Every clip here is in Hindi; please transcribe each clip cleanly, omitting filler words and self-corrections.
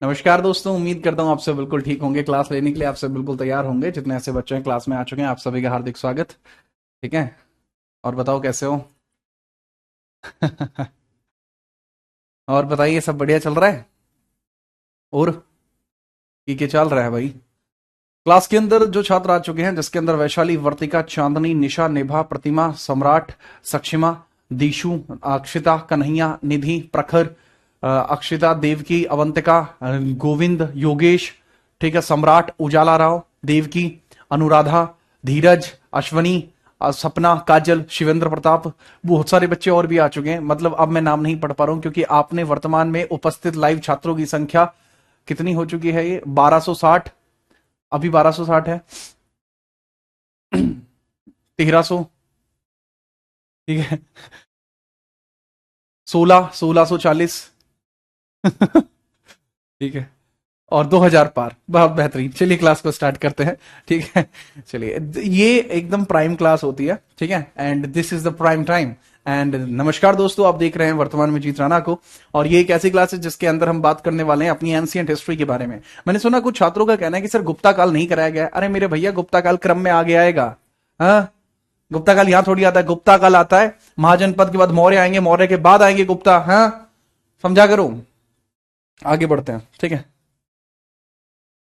नमस्कार दोस्तों, उम्मीद करता हूँ आप सब बिल्कुल ठीक होंगे। क्लास लेने के लिए आप सब बिल्कुल तैयार होंगे। जितने ऐसे बच्चे हैं क्लास में आ चुके हैं, आप सभी का हार्दिक स्वागत। ठीक है। और बताओ कैसे हो? और बताइए, सब बढ़िया चल रहा है? और ठीक है, चल रहा है भाई। क्लास के अंदर जो छात्र आ चुके हैं, जिसके अंदर वैशाली, वर्तिका, चांदनी, निशा, निभा, प्रतिमा, सम्राट, सक्षिमा, दीशु, अक्षिता, कन्हैया, निधि, प्रखर, अक्षिता, देवकी, अवंतिका, गोविंद, योगेश, ठीक है, सम्राट, उजाला राव, देवकी, अनुराधा, धीरज, अश्वनी, सपना, काजल, शिवेंद्र प्रताप, बहुत सारे बच्चे और भी आ चुके हैं। मतलब अब मैं नाम नहीं पढ़ पा रहा हूं, क्योंकि आपने वर्तमान में उपस्थित लाइव छात्रों की संख्या कितनी हो चुकी है? ये 1260। अभी 1260 है। 1300। ठीक है। 1640। ठीक है। और 2000 पार। बहुत बेहतरीन। चलिए क्लास को स्टार्ट करते हैं। ठीक है। चलिए, ये एकदम प्राइम क्लास होती है। ठीक है। And this is the prime time. And नमस्कार दोस्तों, आप देख रहे हैं वर्तमान में जीत राणा को। और ये एक ऐसी क्लास है जिसके अंदर हम बात करने वाले हैं अपनी एंशिएंट हिस्ट्री के बारे में। मैंने सुना कुछ छात्रों का कहना है कि सर गुप्ता काल नहीं कराया गया। अरे मेरे भैया, गुप्ता काल क्रम में आगे आएगा। हाँ, गुप्ता काल यहां थोड़ी आता है। गुप्ता काल आता है महाजनपद के बाद मौर्य आएंगे, मौर्य के बाद आएंगे गुप्ता। हाँ, समझा करो। आगे बढ़ते हैं। ठीक है।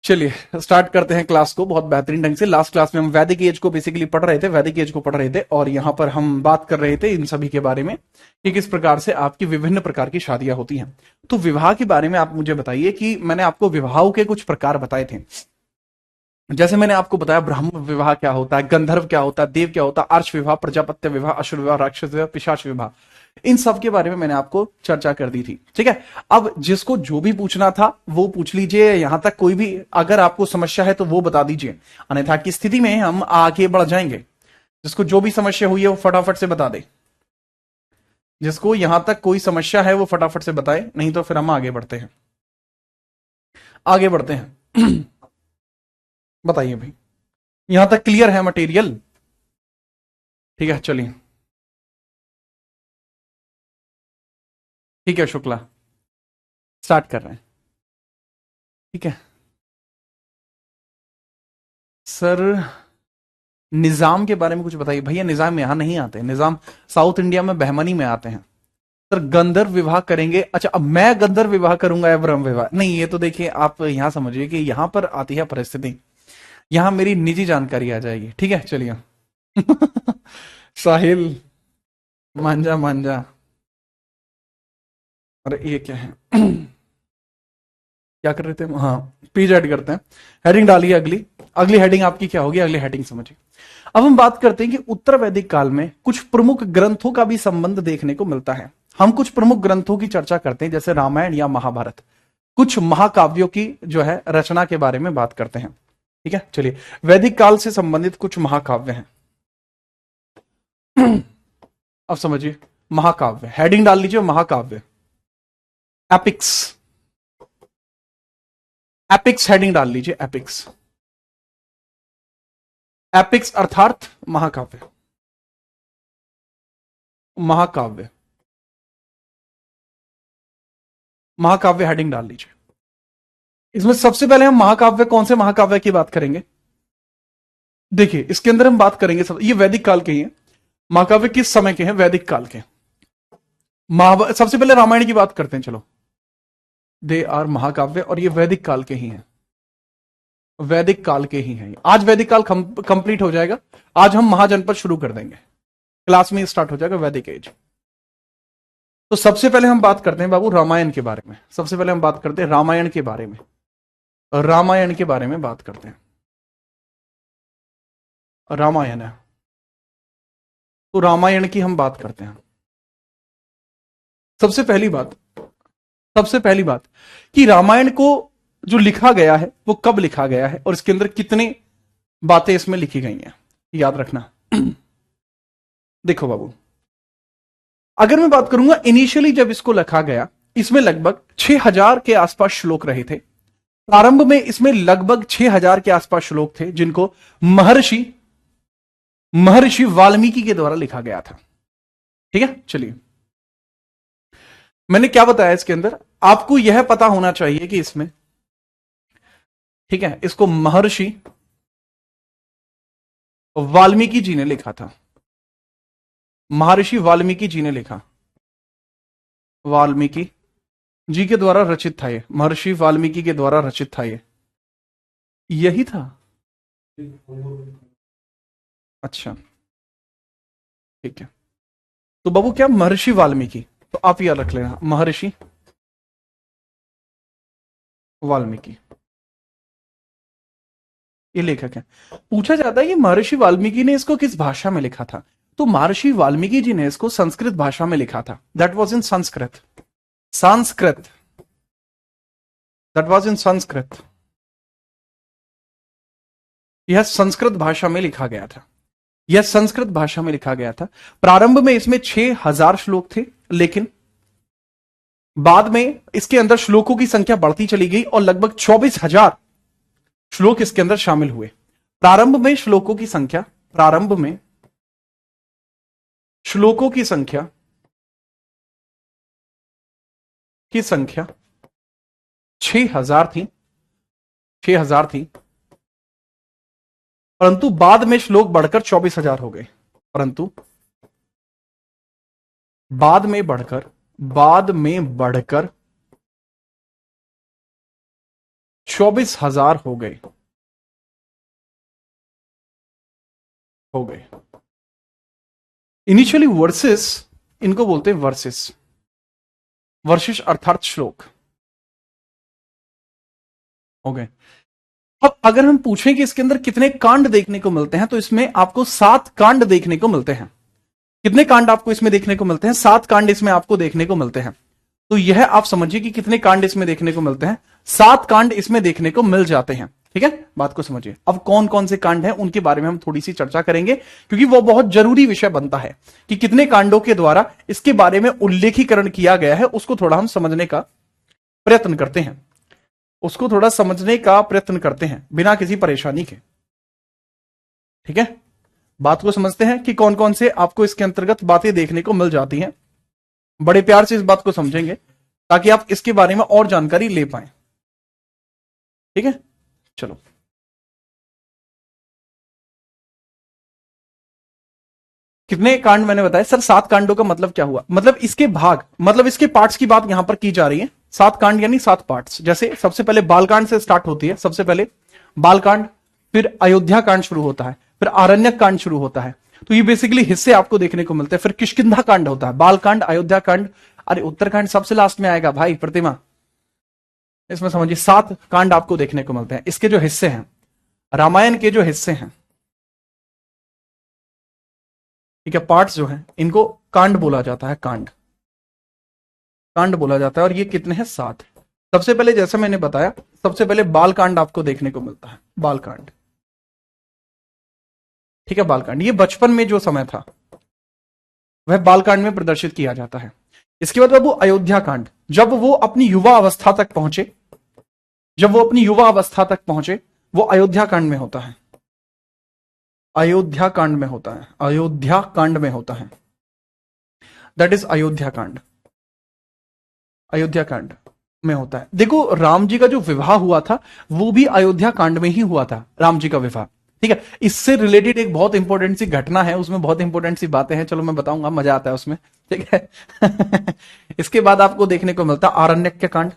चलिए स्टार्ट करते हैं क्लास को बहुत बेहतरीन ढंग से। लास्ट क्लास में हम वैदिक एज को बेसिकली पढ़ रहे थे, वैदिक एज को पढ़ रहे थे। और यहां पर हम बात कर रहे थे इन सभी के बारे में कि किस प्रकार से आपकी विभिन्न प्रकार की शादियां होती हैं। तो विवाह के बारे में आप मुझे बताइए कि मैंने आपको विवाहों के कुछ प्रकार बताए थे। जैसे मैंने आपको बताया, ब्रह्म विवाह क्या होता है, गंधर्व क्या होता है, देव क्या होता है, अर्श विवाह, प्रजापत्य विवाह, असुर विवाह, राक्षस विवाह, पिशाच विवाह। इन सब के बारे में मैंने आपको चर्चा कर दी थी। ठीक है। अब जिसको जो भी पूछना था वो पूछ लीजिए। यहां तक कोई भी अगर आपको समस्या है तो वो बता दीजिए, अन्यथा की स्थिति में हम आगे बढ़ जाएंगे। जिसको जो भी समस्या हुई है वो फटाफट से बता दे। जिसको यहां तक कोई समस्या है वो फटाफट से बताए, नहीं तो फिर हम आगे बढ़ते हैं। आगे बढ़ते हैं। बताइए भाई, यहां तक क्लियर है मटेरियल? ठीक है, चलिए। ठीक है शुक्ला, स्टार्ट कर रहे हैं। ठीक है सर, निजाम के बारे में कुछ बताइए। भैया निजाम यहां नहीं आते, निजाम साउथ इंडिया में बहमनी में आते हैं। सर गंधर्व विवाह करेंगे? अच्छा, अब मैं गंधर्व विवाह करूंगा या ब्रह्म विवाह? नहीं, ये तो देखिए आप यहां समझिए कि यहां पर आती है परिस्थिति। यहां मेरी निजी जानकारी आ जाएगी। ठीक है, चलिए। साहिल, मांझा मांझा। अरे ये क्या है? क्या कर रहे थे? हाँ, पेज ऐड करते हैं। हेडिंग डालिए। अगली अगली हेडिंग आपकी क्या होगी? अगली हेडिंग समझिए। अब हम बात करते हैं कि उत्तर वैदिक काल में कुछ प्रमुख ग्रंथों का भी संबंध देखने को मिलता है। हम कुछ प्रमुख ग्रंथों की चर्चा करते हैं, जैसे रामायण या महाभारत। कुछ महाकाव्यों की जो है रचना के बारे में बात करते हैं। ठीक है, चलिए। वैदिक काल से संबंधित कुछ महाकाव्य हैं। अब समझिए, महाकाव्य हेडिंग डाल लीजिए, महाकाव्य। एपिक्स, एपिक्स हेडिंग डाल लीजिए, एपिक्स। एपिक्स अर्थात महाकाव्य। महाकाव्य, महाकाव्य हेडिंग डाल लीजिए। इसमें सबसे पहले हम महाकाव्य, कौन से महाकाव्य की बात करेंगे? देखिए इसके अंदर हम बात करेंगे ये वैदिक काल के ही है। महाकाव्य किस समय के हैं? वैदिक काल के। सबसे पहले रामायण की बात करते हैं, चलो। दे आर महाकाव्य, और ये वैदिक काल के ही हैं। वैदिक काल के ही हैं। आज वैदिक काल कंप्लीट हो जाएगा। आज हम महाजनपद शुरू कर देंगे। क्लास में स्टार्ट हो जाएगा वैदिक एज। तो सबसे पहले हम बात करते हैं बाबू रामायण के बारे में। सबसे पहले हम बात करते हैं रामायण के बारे में। रामायण के बारे में बात करते हैं। रामायण है, तो रामायण की हम बात करते हैं। सबसे पहली बात, सबसे पहली बात कि रामायण को जो लिखा गया है वो कब लिखा गया है और इसके अंदर कितनी बातें इसमें लिखी गई हैं, याद रखना। देखो बाबू, अगर मैं बात करूंगा इनिशियली जब इसको लिखा गया, इसमें लगभग 6000 के आसपास श्लोक रहे थे। प्रारंभ में इसमें लगभग 6000 के आसपास श्लोक थे, जिनको महर्षि महर्षि वाल्मीकि के द्वारा लिखा गया था। ठीक है, चलिए। मैंने क्या बताया इसके अंदर? आपको यह पता होना चाहिए कि इसमें ठीक है, इसको महर्षि वाल्मीकि जी ने लिखा था। महर्षि वाल्मीकि जी ने लिखा, वाल्मीकि जी के द्वारा रचित था ये, महर्षि वाल्मीकि के द्वारा रचित था ये, यही था। अच्छा ठीक है, तो बाबू क्या महर्षि वाल्मीकि, तो आप याद रख लेना महर्षि वाल्मीकि ये लेखक है। पूछा जाता है कि महर्षि वाल्मीकि ने इसको किस भाषा में लिखा था, तो महर्षि वाल्मीकि जी ने इसको संस्कृत भाषा में लिखा था। That was in Sanskrit, Sanskrit, that was in Sanskrit, यह संस्कृत भाषा में लिखा गया था, यह संस्कृत भाषा में लिखा गया था। प्रारंभ में इसमें 6000 श्लोक थे, लेकिन बाद में इसके अंदर श्लोकों की संख्या बढ़ती चली गई और लगभग 24,000 श्लोक इसके अंदर शामिल हुए। प्रारंभ में श्लोकों की संख्या, प्रारंभ में श्लोकों की संख्या 6000 थी, 6000 थी, परंतु बाद में श्लोक बढ़कर 24,000 हो गए, परंतु बाद में बढ़कर 24,000 हो गए, इनिशियली वर्सेस, इनको बोलते हैं वर्सेस, वर्सेस अर्थात श्लोक हो गए। अब अगर हम पूछें कि इसके अंदर कितने कांड देखने को मिलते हैं, तो इसमें आपको 7 कांड देखने को मिलते हैं। कितने कांड आपको इसमें देखने को मिलते हैं? 7 कांड इसमें आपको देखने को मिलते हैं। तो यह आप समझिए कि कितने कांड इसमें देखने को मिलते हैं, 7 कांड इसमें देखने को मिल जाते हैं। ठीक है, बात को समझिए। अब कौन कौन से कांड हैं उनके बारे में हम थोड़ी सी चर्चा करेंगे, क्योंकि वो बहुत जरूरी विषय बनता है कि कितने कांडों के द्वारा इसके बारे में उल्लेखीकरण किया गया है, उसको थोड़ा हम समझने का प्रयत्न करते हैं, उसको थोड़ा समझने का प्रयत्न करते हैं बिना किसी परेशानी के। ठीक है, बात को समझते हैं कि कौन कौन से आपको इसके अंतर्गत बातें देखने को मिल जाती हैं। बड़े प्यार से इस बात को समझेंगे ताकि आप इसके बारे में और जानकारी ले पाए। ठीक है, चलो कितने कांड मैंने बताया सर? 7 कांडों का मतलब क्या हुआ? मतलब इसके भाग, मतलब इसके पार्ट्स की बात यहां पर की जा रही है। 7 कांड यानी 7 पार्ट्स। जैसे सबसे पहले बालकांड से स्टार्ट होती है, सबसे पहले बालकांड, फिर अयोध्या कांड शुरू होता है, फिर आरण्यक कांड शुरू होता है। तो ये बेसिकली हिस्से आपको देखने को मिलते हैं। फिर किष्किंधा कांड होता है, बालकांड, अयोध्या कांड, अरे उत्तरकांड सबसे लास्ट में आएगा भाई प्रतिमा। इसमें समझिए 7 कांड आपको देखने को मिलते हैं। इसके जो हिस्से हैं, रामायण के जो हिस्से हैं, ठीक है, पार्ट्स जो हैं, इनको कांड बोला जाता है, कांड, कांड बोला जाता है। और ये कितने हैं? 7। सबसे पहले जैसा मैंने बताया, सबसे पहले बालकांड आपको देखने को मिलता है, बालकांड। ठीक है, बालकांड ये बचपन में जो समय था वह बालकांड में प्रदर्शित किया जाता है। इसके बाद बाबू अयोध्या कांड, जब वो अपनी युवा अवस्था तक पहुंचे, जब वो अपनी युवा अवस्था तक पहुंचे, वो अयोध्या कांड में होता है, अयोध्या कांड में होता है, अयोध्या कांड में होता है। दैट इज अयोध्या कांड, अयोध्या कांड में होता है। देखो राम जी का जो विवाह हुआ था वो भी अयोध्या कांड में ही हुआ था, राम जी का विवाह। ठीक है, इससे रिलेटेड एक बहुत इंपॉर्टेंट सी घटना है, उसमें बहुत इंपॉर्टेंट सी बातें हैं, चलो मैं बताऊंगा, मजा आता है उसमें। ठीक है इसके बाद आपको देखने को मिलता है आरण्यक कांड,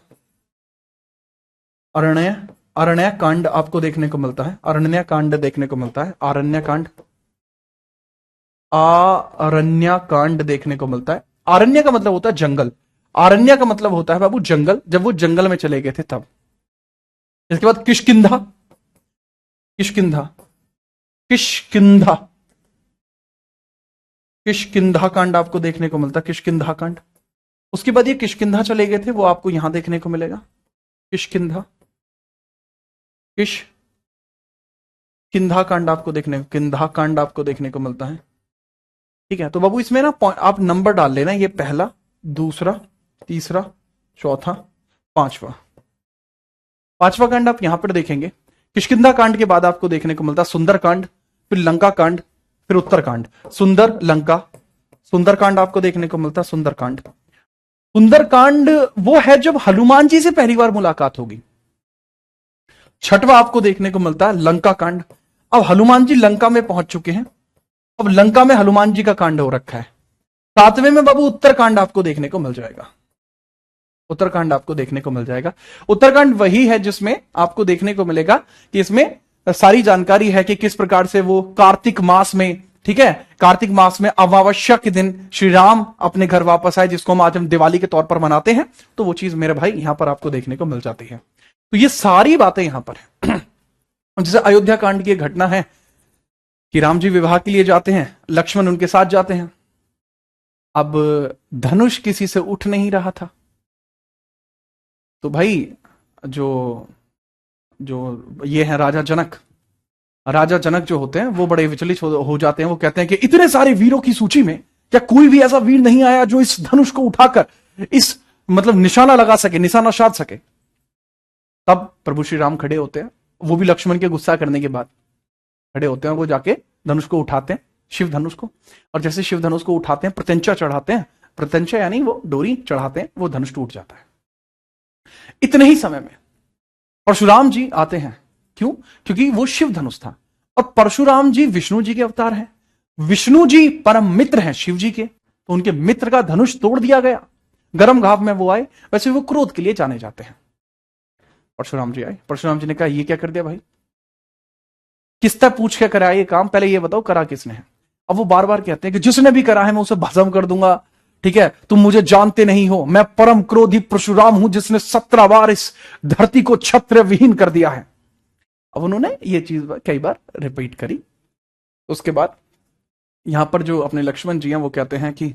अरण्य कांड आपको देखने को मिलता है, अरण्य कांड देखने को मिलता है, आरण्य कांड, आरण्य कांड देखने को मिलता है। आरण्य का मतलब होता है जंगल, आरण्य का मतलब होता है बाबू जंगल, जब वो जंगल में चले गए थे तब। इसके बाद किष्किंधा, किष्किंधा, किष्किंधा, किष्किंधा कांड आपको देखने को मिलता है, किष्किंधा कांड। उसके बाद ये किष्किंधा चले गए थे, वो आपको यहां देखने को मिलेगा, किष्किंधा, किष्किंधा कांड आपको देखने, किंधा कांड आपको देखने को मिलता है। ठीक है, तो बाबू इसमें ना आप नंबर डाल लेना, ये पहला, दूसरा, तीसरा, चौथा, पांचवा। पांचवा कांड आप यहां पर देखेंगे। किष्किंधा कांड के बाद आपको देखने को मिलता सुंदर कांड, फिर लंका कांड, फिर उत्तर कांड। सुंदर, लंका, सुंदर कांड आपको देखने को मिलता, सुंदर कांड। सुंदर कांड वो है जब हनुमान जी से पहली बार मुलाकात होगी। छठवां आपको देखने को मिलता है लंका कांड। अब हनुमान जी लंका में पहुंच चुके हैं, अब लंका में हनुमान जी का कांड हो रखा है। सातवें में बाबू उत्तरकांड आपको देखने को मिल जाएगा, उत्तरकांड आपको देखने को मिल जाएगा। उत्तरकांड वही है जिसमें आपको देखने को मिलेगा कि इसमें सारी जानकारी है कि किस प्रकार से वो कार्तिक मास में, ठीक है, कार्तिक मास में अमावस्या के दिन श्री राम अपने घर वापस आए, जिसको हम आज हम दिवाली के तौर पर मनाते हैं। तो वो चीज मेरे भाई यहां पर आपको देखने को मिल जाती है। तो ये सारी बातें यहां पर है। जैसे अयोध्या कांड की घटना है कि राम जी विवाह के लिए जाते हैं, लक्ष्मण उनके साथ जाते हैं। अब धनुष किसी से उठ नहीं रहा था, तो भाई जो जो ये है राजा जनक, राजा जनक जो होते हैं वो बड़े विचलित हो जाते हैं। वो कहते हैं कि इतने सारे वीरों की सूची में क्या कोई भी ऐसा वीर नहीं आया जो इस धनुष को उठाकर इस मतलब निशाना लगा सके, निशाना साध सके। तब प्रभु श्री राम खड़े होते हैं, वो भी लक्ष्मण के गुस्सा करने के बाद खड़े होते हैं, वो जाके धनुष को उठाते हैं, शिव धनुष को। और जैसे शिव धनुष को उठाते हैं, प्रत्यंचा चढ़ाते हैं, प्रत्यंचा यानी वो डोरी चढ़ाते हैं, वो धनुष टूट जाता है। इतने ही समय में परशुराम जी आते हैं। क्यों? क्योंकि वो शिव धनुष था। और परशुराम जी विष्णु जी के अवतार हैं, विष्णु जी परम मित्र हैं शिव जी के, तो उनके मित्र का धनुष तोड़ दिया गया। गर्म घाव में वो आए, वैसे वो क्रोध के लिए जाने जाते हैं। परशुराम जी आए, परशुराम जी ने कहा ये क्या कर दिया भाई, किसने पूछ के कराया ये काम, पहले ये बताओ करा किसने है। अब वो बार बार कहते हैं कि जिसने भी करा है मैं उसे भस्म कर दूंगा, ठीक है, तुम मुझे जानते नहीं हो, मैं परम क्रोधी परशुराम हूं जिसने 17 बार इस धरती को छत्र विहीन कर दिया है। अब उन्होंने ये चीज कई बार रिपीट करी। उसके बाद यहां पर जो अपने लक्ष्मण जी हैं वो कहते हैं कि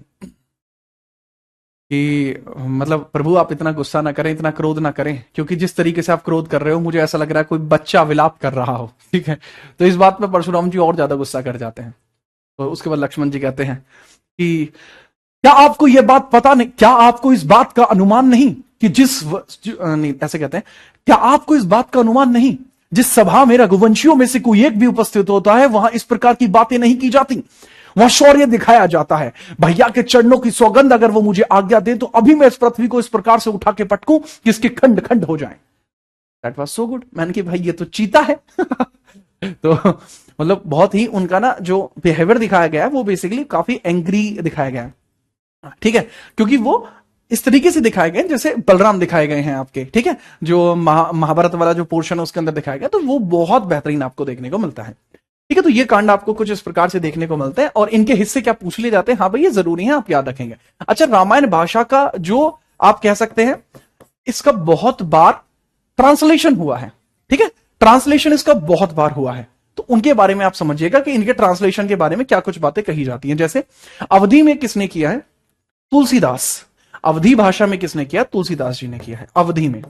मतलब प्रभु आप इतना गुस्सा ना करें, इतना क्रोध ना करें, क्योंकि जिस तरीके से आप क्रोध कर रहे हो मुझे ऐसा लग रहा है कोई बच्चा विलाप कर रहा हो, ठीक है। तो इस बात में परशुराम जी और ज्यादा गुस्सा कर जाते हैं। तो उसके बाद लक्ष्मण जी कहते हैं कि क्या आपको यह बात पता नहीं, क्या आपको इस बात का अनुमान नहीं कि नहीं, ऐसे कहते हैं, क्या आपको इस बात का अनुमान नहीं जिस सभा में रघुवंशियों में से कोई एक भी उपस्थित होता है वहां इस प्रकार की बातें नहीं की जाती, वहां शौर्य दिखाया जाता है। भैया के चरणों की सौगंध अगर वो मुझे आज्ञा दे तो अभी मैं इस पृथ्वी को इस प्रकार से उठा के पटकूं कि इसके खंड खंड हो जाएं। That was so good. मैंने कि भाई ये तो चीता है। तो मतलब बहुत ही उनका ना जो बिहेवियर दिखाया गया है वो बेसिकली काफी एंग्री दिखाया गया है, ठीक है, क्योंकि वो इस तरीके से दिखाए गए जैसे बलराम दिखाए गए हैं आपके, ठीक है, जो महाभारत वाला जो पोर्शन है उसके अंदर दिखाया गया, तो वो बहुत बेहतरीन आपको देखने को मिलता है, ठीक है। तो ये कांड आपको कुछ इस प्रकार से देखने को मिलते हैं और इनके हिस्से क्या पूछ लिए जाते हैं, हाँ भाई ये जरूरी है, आप याद रखेंगे। अच्छा, रामायण भाषा का जो आप कह सकते हैं इसका बहुत बार ट्रांसलेशन हुआ है, ठीक है, ट्रांसलेशन इसका बहुत बार हुआ है, तो उनके बारे में आप समझिएगा कि इनके ट्रांसलेशन के बारे में क्या कुछ बातें कही जाती हैं। जैसे अवधि में किसने किया है, तुलसीदास। अवधि भाषा में किसने किया, तुलसीदास जी ने किया है। अवधि में,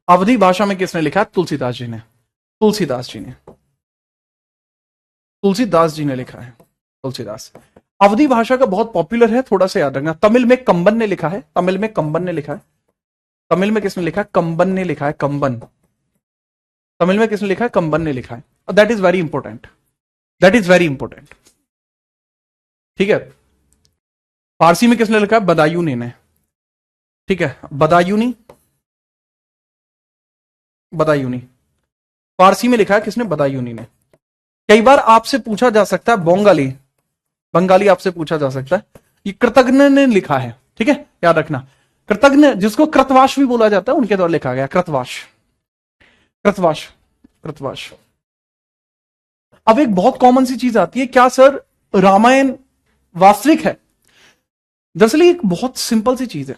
अवधि भाषा में किसने लिखा, तुलसीदास जी ने, तुलसीदास जी ने, तुलसीदास जी ने लिखा है, तुलसीदास। अवधि भाषा का बहुत पॉपुलर है, थोड़ा सा याद रखना। तमिल में कंबन ने लिखा है, तमिल में कंबन ने लिखा है, तमिल में किसने लिखा है, कंबन ने लिखा है, कंबन, तमिल में किसने लिखा है, कंबन ने लिखा है। That is very important, that is very important, ठीक है। फारसी में किसने लिखा है, बदायूनी ने, ठीक है, बदायूनी, बदायूनी फारसी में लिखा है किसने, बदायूनी ने। कई बार आपसे पूछा जा सकता है बंगाली, बंगाली आपसे पूछा जा सकता है, ये कृतज्ञ ने लिखा है, ठीक है, याद रखना। कृतज्ञ जिसको कृतवाश भी बोला जाता है उनके द्वारा लिखा गया, कृतवाश, कृतवाश, कृतवाश। अब एक बहुत कॉमन सी चीज आती है, क्या सर रामायण वास्तविक है? दरअसल एक बहुत सिंपल सी चीज है,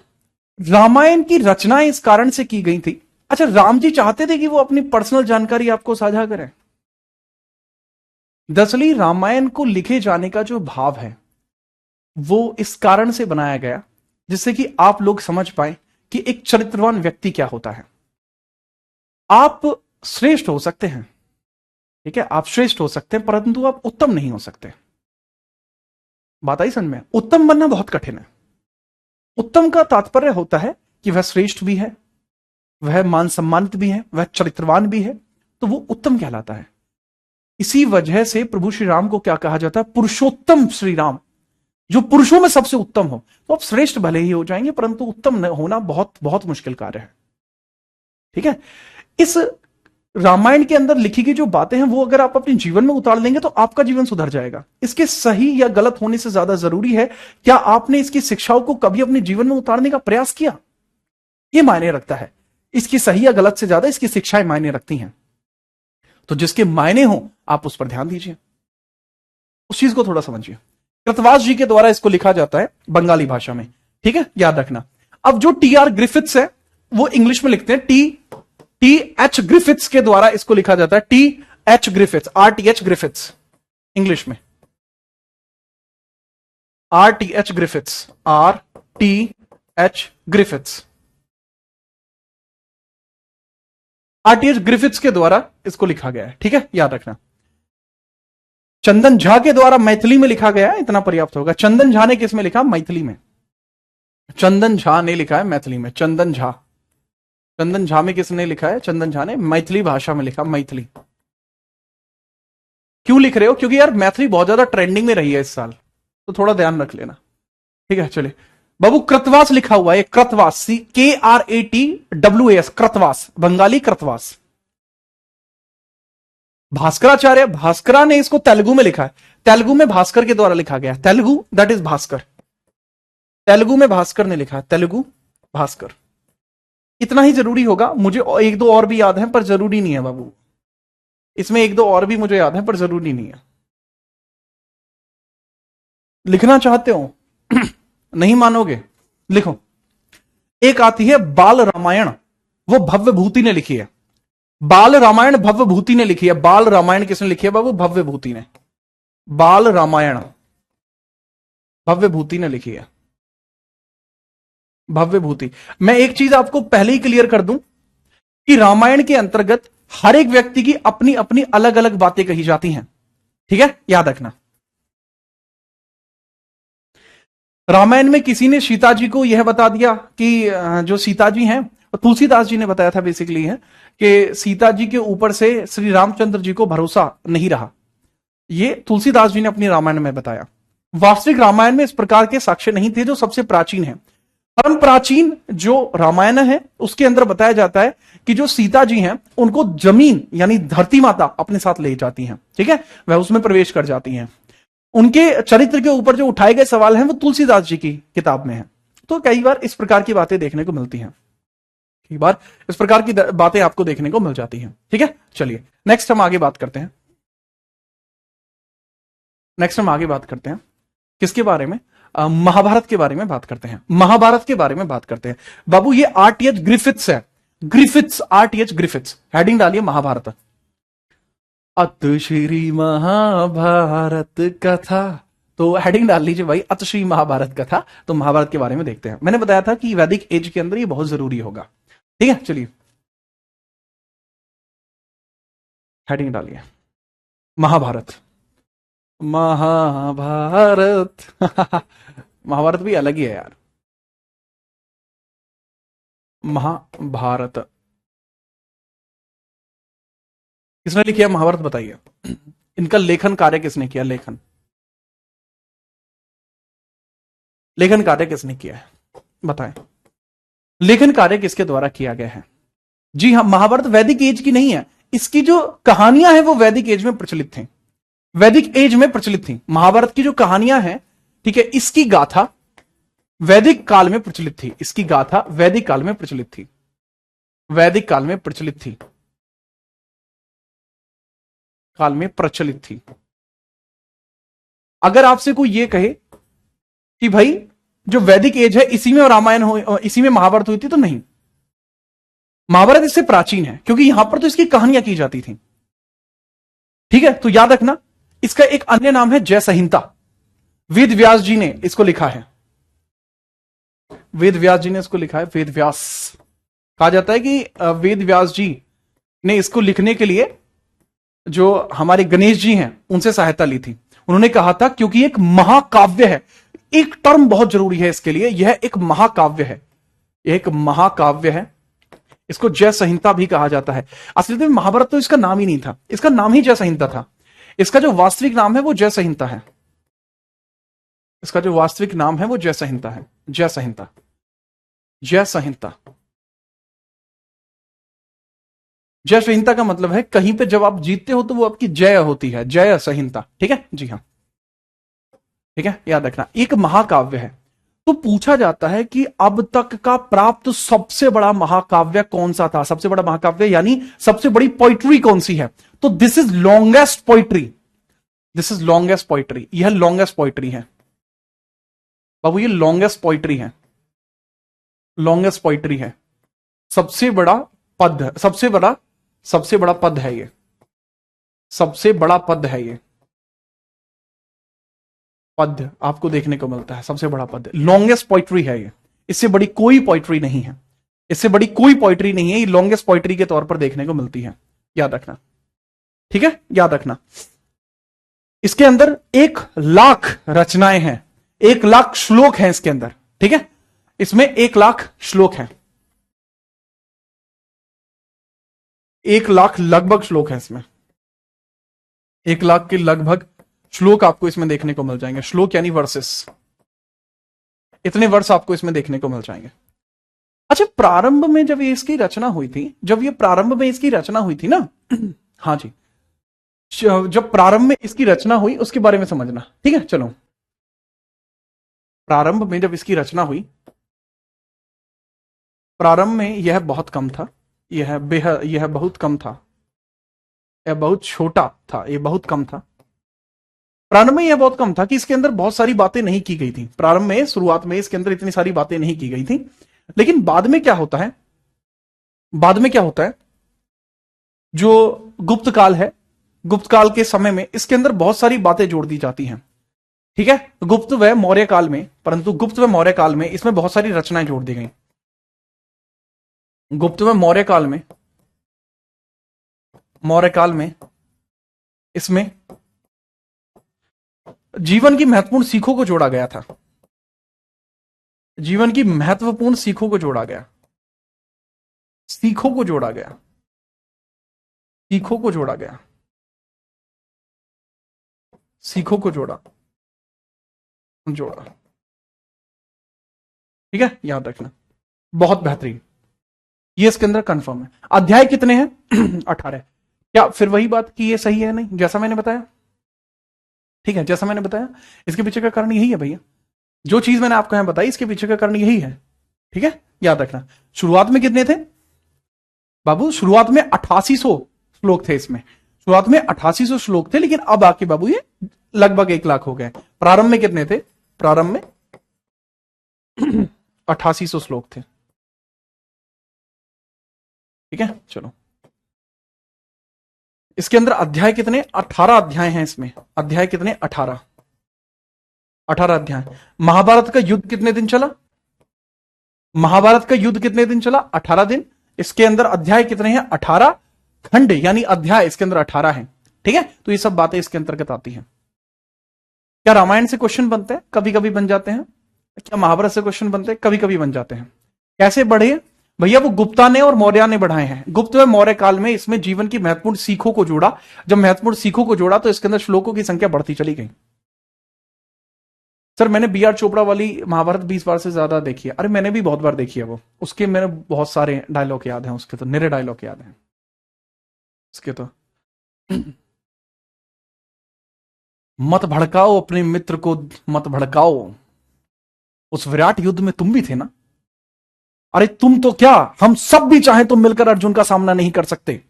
रामायण की रचनाएं इस कारण से की गई थी। अच्छा, राम जी चाहते थे कि वो अपनी पर्सनल जानकारी आपको साझा करें। दरअसल रामायण को लिखे जाने का जो भाव है वो इस कारण से बनाया गया जिससे कि आप लोग समझ पाए कि एक चरित्रवान व्यक्ति क्या होता है। आप श्रेष्ठ हो सकते हैं, ठीक है, आप श्रेष्ठ हो सकते हैं, परंतु आप उत्तम नहीं हो सकते। बात आई समझ में? उत्तम बनना बहुत कठिन है। उत्तम का तात्पर्य होता है कि वह श्रेष्ठ भी है, वह मान सम्मानित भी है, वह चरित्रवान भी है, तो वो उत्तम कहलाता है। इसी वजह से प्रभु श्री राम को क्या कहा जाता है, पुरुषोत्तम श्री राम, जो पुरुषों में सबसे उत्तम हो। तो आप श्रेष्ठ भले ही हो जाएंगे परंतु उत्तम होना बहुत बहुत मुश्किल कार्य है, ठीक है। इस रामायण के अंदर लिखी गई जो बातें हैं वो अगर आप अपने जीवन में उतार लेंगे तो आपका जीवन सुधर जाएगा। इसके सही या गलत होने से ज्यादा जरूरी है क्या आपने इसकी शिक्षाओं को कभी अपने जीवन में उतारने का प्रयास किया। ये मायने रखता है। इसकी सही या गलत से ज्यादा इसकी शिक्षाएं मायने रखती हैं। तो जिसके मायने हो आप उस पर ध्यान दीजिए, उस चीज को थोड़ा समझिए। कृतवास जी के द्वारा इसको लिखा जाता है बंगाली भाषा में, ठीक है, याद रखना। अब जो टी.आर. ग्रिफिथ्स है वो इंग्लिश में लिखते हैं टी.एच. ग्रिफिथ्स के द्वारा इसको लिखा जाता है TH. Griffiths, R.T.H. Griffiths English में, R.T.H. Griffiths, R.T.H. Griffiths, R.T.H. Griffiths के द्वारा इसको लिखा गया है, ठीक है, याद रखना। चंदन झा के द्वारा मैथिली में लिखा गया है, इतना पर्याप्त होगा। चंदन झा ने किस में लिखा, मैथिली में। चंदन झा ने लिखा है मैथिली में, चंदन झा। चंदन झा में किसने लिखा है, चंदन झा ने मैथिली भाषा में लिखा, मैथिली। क्यों लिख रहे हो, क्योंकि यार मैथिली बहुत ज्यादा ट्रेंडिंग में रही है इस साल, तो थोड़ा ध्यान रख लेना, ठीक है। चलिए बाबू, कृतवास लिखा हुआ है, कृतवास, KRATWAS, कृतवास, बंगाली कृतवास। भास्कराचार्य, भास्करा ने इसको तेलुगु में लिखा है, तेलुगु में भास्कर के द्वारा लिखा गया है, तेलुगु दैट इज भास्कर, तेलुगु में भास्कर ने लिखा है, तेलुगु भास्कर। इतना ही जरूरी होगा। मुझे एक दो और भी याद है पर जरूरी नहीं है बाबू, इसमें एक दो और भी मुझे याद है पर जरूरी नहीं है। लिखना चाहते हो नहीं मानोगे, लिखो। एक आती है बाल रामायण, वो भव्य भूति ने लिखी है। बाल रामायण भव्य भूति ने लिखी है। बाल रामायण किसने लिखी है बाबू, भव्य भूति ने। बाल रामायण भव्य भूति ने लिखी है, भव्य भूति। मैं एक चीज आपको पहले ही क्लियर कर दूं कि रामायण के अंतर्गत हर एक व्यक्ति की अपनी अपनी अलग अलग बातें कही जाती हैं, ठीक है, याद रखना। रामायण में किसी ने सीता जी को यह बता दिया कि जो सीता जी हैं, तुलसीदास जी ने बताया था बेसिकली है कि सीता जी के ऊपर से श्री रामचंद्र जी को भरोसा नहीं रहा। ये तुलसीदास जी ने अपनी रामायण में बताया। वास्तविक रामायण में इस प्रकार के साक्ष्य नहीं थे, जो सबसे प्राचीन है। परम प्राचीन जो रामायण है उसके अंदर बताया जाता है कि जो सीता जी हैं उनको जमीन यानी धरती माता अपने साथ ले जाती हैं, ठीक है, वह उसमें प्रवेश कर जाती हैं। उनके चरित्र के ऊपर जो उठाए गए सवाल हैं वो तुलसीदास जी की किताब में है। तो कई बार इस प्रकार की बातें देखने को मिलती हैं, कई बार इस प्रकार की बातें आपको देखने को मिल जाती हैं, ठीक है। चलिए नेक्स्ट हम आगे बात करते हैं। नेक्स्ट हम आगे बात करते हैं किसके बारे में, महाभारत के बारे में बात करते हैं। महाभारत के बारे में बात करते हैं बाबू। ये R.T.H. ग्रिफिथ्स है, ग्रिफिथ्स, R.T.H. ग्रिफिथ्स। हेडिंग डालिए महाभारत। अत श्री महाभारत कथा, तो हेडिंग डाल लीजिए भाई, अत श्री महाभारत कथा। तो महाभारत के बारे में देखते हैं। मैंने बताया था कि वैदिक एज के अंदर ये बहुत जरूरी होगा, ठीक है। चलिए हेडिंग डालिए महाभारत। महाभारत महाभारत भी अलग ही है यार। महाभारत किसने लिखी है महाभारत, बताइए। इनका लेखन कार्य किसने किया, लेखन कार्य किसने किया है, बताएं। लेखन कार्य किसके द्वारा किया गया है। जी हाँ, महाभारत वैदिक एज की नहीं है। इसकी जो कहानियां हैं वो वैदिक एज में प्रचलित थी, वैदिक एज में प्रचलित थी। महाभारत की जो कहानियां हैं, ठीक है, इसकी गाथा वैदिक काल में प्रचलित थी। इसकी गाथा वैदिक काल में प्रचलित थी, वैदिक काल में प्रचलित थी, काल में प्रचलित थी। अगर आपसे कोई ये कहे कि भाई जो वैदिक एज है इसी में रामायण हो, इसी में महाभारत हुई थी, तो नहीं, महाभारत इससे प्राचीन है, क्योंकि यहां पर तो इसकी कहानियां की जाती थी, ठीक है। तो याद रखना, इसका एक अन्य नाम है जय संहिता। वेद व्यास जी ने इसको लिखा है, वेद व्यास जी ने इसको लिखा है, वेद व्यास। कहा जाता है कि वेद व्यास जी ने इसको लिखने के लिए जो हमारे गणेश जी हैं उनसे सहायता ली थी। उन्होंने कहा था क्योंकि एक महाकाव्य है, एक टर्म बहुत जरूरी है इसके लिए, यह एक महाकाव्य है, एक महाकाव्य है। इसको जय संहिता भी कहा जाता है। असली में महाभारत तो इसका नाम ही नहीं था, इसका नाम ही जय संहिता था। इसका जो वास्तविक नाम है वो जय संहिता है, इसका जो वास्तविक नाम है वो जय संहिता है, जय संहिता, जय संहिता। जय संहिता का मतलब है कहीं पे जब आप जीतते हो तो वो आपकी जय होती है, जय संहिता। ठीक है जी हाँ, ठीक है, याद रखना। एक महाकाव्य है, तो पूछा जाता है कि अब तक का प्राप्त सबसे बड़ा महाकाव्य कौन सा था, सबसे बड़ा महाकाव्य यानी सबसे बड़ी पोइट्री कौन सी है। तो this is longest poetry, this is longest poetry, यह लॉन्गेस्ट पोइट्री है बाबू, ये लॉन्गेस्ट पोइट्री है, लॉन्गेस्ट पोइट्री है। सबसे बड़ा पद, सबसे बड़ा पद है ये, सबसे बड़ा पद है ये, पद आपको देखने को मिलता है, सबसे बड़ा पद, लॉन्गेस्ट पोइट्री है ये। इससे बड़ी कोई पोइट्री नहीं है, इससे बड़ी कोई पोइट्री नहीं है, ये लॉन्गेस्ट पोइट्री के तौर पर देखने को मिलती है, याद रखना। ठीक है, याद रखना। इसके अंदर 1,00,000 रचनाएं हैं, 1,00,000 श्लोक हैं इसके अंदर। ठीक है, इसमें 1,00,000 श्लोक हैं, 1,00,000 लगभग श्लोक हैं इसमें, 1,00,000 के लगभग श्लोक आपको इसमें देखने को मिल जाएंगे। श्लोक यानी वर्सेस, इतने वर्ष आपको इसमें देखने को मिल जाएंगे। अच्छा, प्रारंभ में जब ये इसकी रचना हुई थी, जब ये प्रारंभ में इसकी रचना हुई थी ना हाँ जी, जब प्रारंभ में इसकी रचना हुई उसके बारे में समझना। ठीक है, चलो, प्रारंभ में जब इसकी रचना हुई, प्रारंभ में यह बहुत कम था, यह बहुत कम था, यह बहुत छोटा था, यह बहुत कम था। प्रारंभ में यह बहुत कम था कि इसके अंदर बहुत सारी बातें नहीं की गई थी, प्रारंभ में शुरुआत में इसके अंदर इतनी सारी बातें नहीं की गई थी। लेकिन बाद में क्या होता है, बाद में क्या होता है, जो गुप्त काल है, गुप्त काल के समय में इसके अंदर बहुत सारी बातें जोड़ दी जाती हैं। ठीक है, गुप्त व मौर्य काल में, परंतु गुप्त व मौर्य काल में इसमें बहुत सारी रचनाएं जोड़ दी गई। गुप्त व मौर्य काल में, मौर्य काल में इसमें जीवन की महत्वपूर्ण सीखों को जोड़ा गया था, जीवन की महत्वपूर्ण सीखों को जोड़ा गया, सीखों को जोड़ा गया, सीखों को जोड़ा गया, सीखों को जोड़ा, जोड़ा। ठीक है, याद रखना, बहुत बेहतरीन, ये इसके अंदर कंफर्म है। अध्याय कितने हैं 18। क्या फिर वही बात कि ये सही है नहीं, जैसा मैंने बताया। ठीक है, जैसा मैंने बताया, इसके पीछे का कारण यही है भैया, जो चीज मैंने आपको यहां बताई इसके पीछे का कारण यही है। ठीक है, याद रखना। शुरुआत में कितने थे बाबू, शुरुआत में 8800 श्लोक थे इसमें, शुरुआत में 8800 श्लोक थे, लेकिन अब आके बाबू ये लगभग 1,00,000 हो गए। प्रारंभ में कितने थे, प्रारंभ में 8800 श्लोक थे। ठीक है, चलो, इसके अंदर अध्याय कितने, 18 अध्याय हैं इसमें, अध्याय कितने, 18, 18 अध्याय। महाभारत का युद्ध कितने दिन चला, महाभारत का युद्ध कितने दिन चला, 18 दिन। इसके अंदर अध्याय कितने हैं, 18 खंड, यानी अध्याय इसके अंदर 18 हैं। ठीक है, तो ये सब बातें इसके अंतर्गत आती हैं। क्या रामायण से क्वेश्चन बनते हैं, कभी कभी बन जाते हैं। क्या महाभारत से क्वेश्चन बनते हैं, कभी कभी बन जाते हैं। कैसे बढ़े भैया, वो गुप्ता ने और मौर्य ने बढ़ाए हैं। गुप्त व मौर्य काल में इसमें जीवन की महत्वपूर्ण सीखों को जोड़ा, जब महत्वपूर्ण सीखों को जोड़ा तो इसके अंदर श्लोकों की संख्या बढ़ती चली गई। सर मैंने बी आर चोपड़ा वाली महाभारत 20 बार से ज्यादा देखी है। अरे मैंने भी बहुत बार देखी है वो, उसके मेरे बहुत सारे डायलॉग याद हैं, उसके तो निरे डायलॉग याद हैं उसके तो। मत भड़काओ अपने मित्र को, मत भड़काओ, उस विराट युद्ध में तुम भी थे ना। अरे तुम तो क्या, हम सब भी चाहें तो मिलकर अर्जुन का सामना नहीं कर सकते।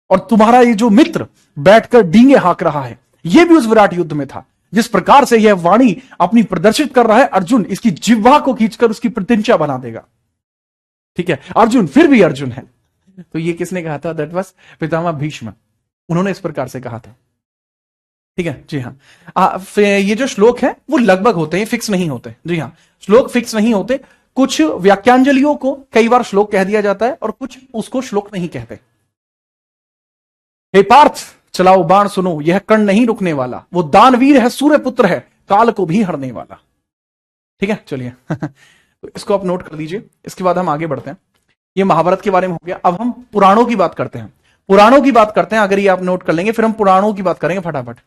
और तुम्हारा ये जो मित्र बैठकर डींगे हाँक रहा है, ये भी उस विराट युद्ध में था। जिस प्रकार से यह वाणी अपनी प्रदर्शित कर रहा है, अर्जुन इसकी जिह्वा को खींचकर उसकी प्रतिज्ञा बना देगा। ठीक है, अर्जुन फिर भी अर्जुन है। तो ये किसने कहा था, दैट वाज पितामह भीष्म, उन्होंने इस प्रकार से कहा था। ठीक है जी हाँ। ये जो श्लोक है वो लगभग होते हैं, फिक्स नहीं होते। जी हाँ, श्लोक फिक्स नहीं होते। कुछ व्याख्यांजलियों को कई बार श्लोक कह दिया जाता है और कुछ उसको श्लोक नहीं कहते। हे पार्थ चलाओ बाण सुनो, यह कर्ण नहीं रुकने वाला, वो दानवीर है, सूर्य पुत्र है, काल को भी हरने वाला। ठीक है, चलिए तो इसको आप नोट कर लीजिए। इसके बाद हम आगे बढ़ते हैं। ये महाभारत के बारे में हो गया। अब हम पुराणों की बात करते हैं, पुराणों की बात करते हैं। अगर ये आप नोट कर लेंगे फिर हम पुराणों की बात करेंगे फटाफट।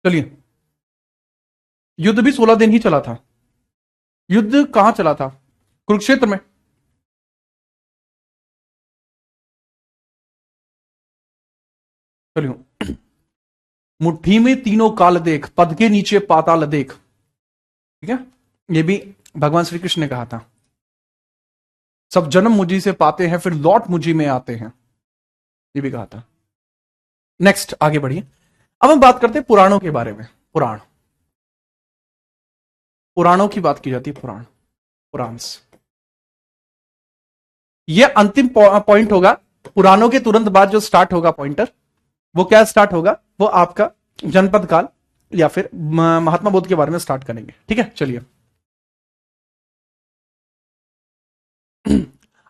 चलिए, युद्ध भी 16 दिन ही चला था। युद्ध कहां चला था? कुरुक्षेत्र में। चलिए, मुट्ठी में तीनों काल देख, पद के नीचे पाताल देख। ठीक है, ये भी भगवान श्री कृष्ण ने कहा था। सब जन्म मुझी से पाते हैं, फिर लौट मुझी में आते हैं, ये भी कहा था। नेक्स्ट आगे बढ़िए। अब हम बात करते हैं पुराणों के बारे में। पुराणों की बात की जाती है। पुराण्स, ये अंतिम पॉइंट होगा। पुराणों के तुरंत बाद जो स्टार्ट होगा पॉइंटर, वो क्या स्टार्ट होगा? वो आपका जनपद काल या फिर महात्मा बुद्ध के बारे में स्टार्ट करेंगे। ठीक है, चलिए।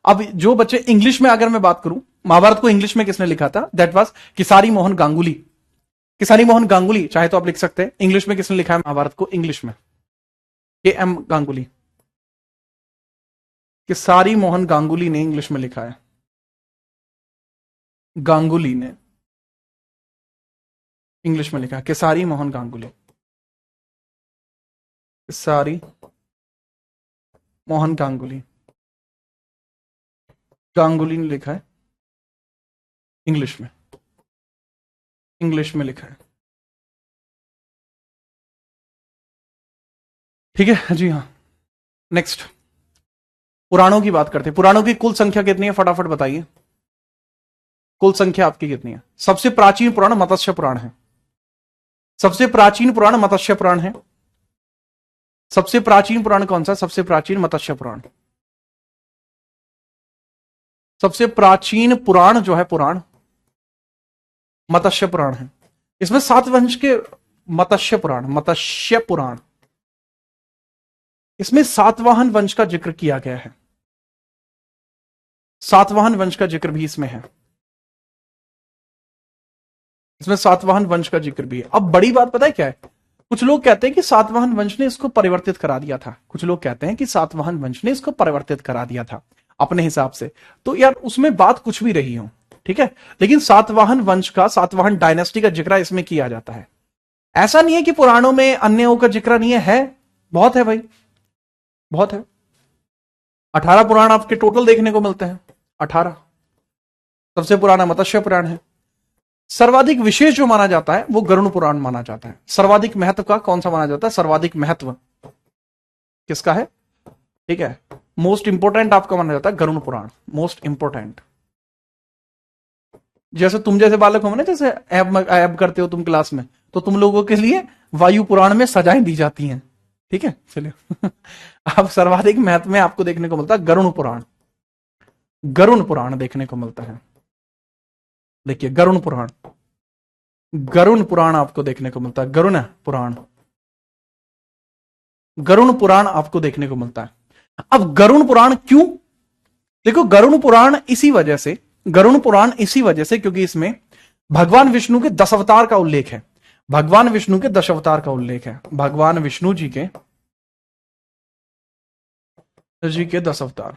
अब जो बच्चे इंग्लिश में, अगर मैं बात करूं, महाभारत को इंग्लिश में किसने लिखा था? That was Kishori Mohan Ganguly. किसारी मोहन गांगुली, चाहे तो आप लिख सकते हैं। इंग्लिश में किसने लिखा है महाभारत को? इंग्लिश में KM गांगुली। किसारी मोहन गांगुली ने इंग्लिश में लिखा है। गांगुली ने इंग्लिश में लिखा है। केसारी मोहन गांगुली। केसारी मोहन गांगुली, गांगुली ने लिखा है इंग्लिश में। इंग्लिश में लिखा है। ठीक है जी, हाँ। नेक्स्ट, पुराणों की बात करते हैं। पुराणों की कुल संख्या कितनी है? फटाफट बताइए, कुल संख्या आपकी कितनी है? सबसे प्राचीन पुराण मत्स्य पुराण है। सबसे प्राचीन पुराण मत्स्य पुराण है। सबसे प्राचीन पुराण कौन सा? सबसे प्राचीन मत्स्य पुराण। सबसे प्राचीन पुराण जो है, पुराण मत्स्य पुराण है। इसमें 7 वंश के मत्स्य पुराण, इसमें सातवाहन वंश का जिक्र किया गया है। सातवाहन वंश का जिक्र भी इसमें है। इसमें सातवाहन वंश का जिक्र भी है। अब बड़ी बात पता है क्या है? कुछ लोग कहते हैं कि सातवाहन वंश ने इसको परिवर्तित करा दिया था। कुछ लोग कहते हैं कि सातवाहन वंश ने इसको परिवर्तित करा दिया था अपने हिसाब से। तो यार उसमें बात कुछ भी रही हो, ठीक है, लेकिन सातवाहन वंश का, सातवाहन डायनेस्टी का जिक्र इसमें किया जाता है। ऐसा नहीं है कि पुराणों में अन्यों का जिक्र नहीं है, बहुत है भाई, बहुत है। 18 पुराण आपके टोटल देखने को मिलते हैं। 18। सबसे पुराना मत्स्य पुराण है। सर्वाधिक विशेष जो माना जाता है वो गरुड़ पुराण माना जाता है। सर्वाधिक महत्व का कौन सा माना जाता है? सर्वाधिक महत्व किसका है? ठीक है, मोस्ट इंपोर्टेंट आपका माना जाता है गरुड़ पुराण, मोस्ट इंपोर्टेंट। जैसे तुम जैसे बालक हो ना, जैसे ऐब करते हो तुम क्लास में, तो तुम लोगों के लिए वायु पुराण में सजाएं दी जाती हैं। ठीक है, चलिए। अब सर्वाधिक महत्व में आपको देखने को मिलता है गरुड़ पुराण। गरुड़ पुराण देखने को मिलता है। देखिए, गरुड़ पुराण आपको देखने को मिलता है। गरुड़ पुराण आपको देखने को मिलता है। अब गरुड़ पुराण क्यों? देखो, गरुड़ पुराण इसी वजह से क्योंकि इसमें भगवान विष्णु के 10 अवतार का उल्लेख है। भगवान विष्णु के 10 अवतार का उल्लेख है। भगवान विष्णु जी के 10 अवतार।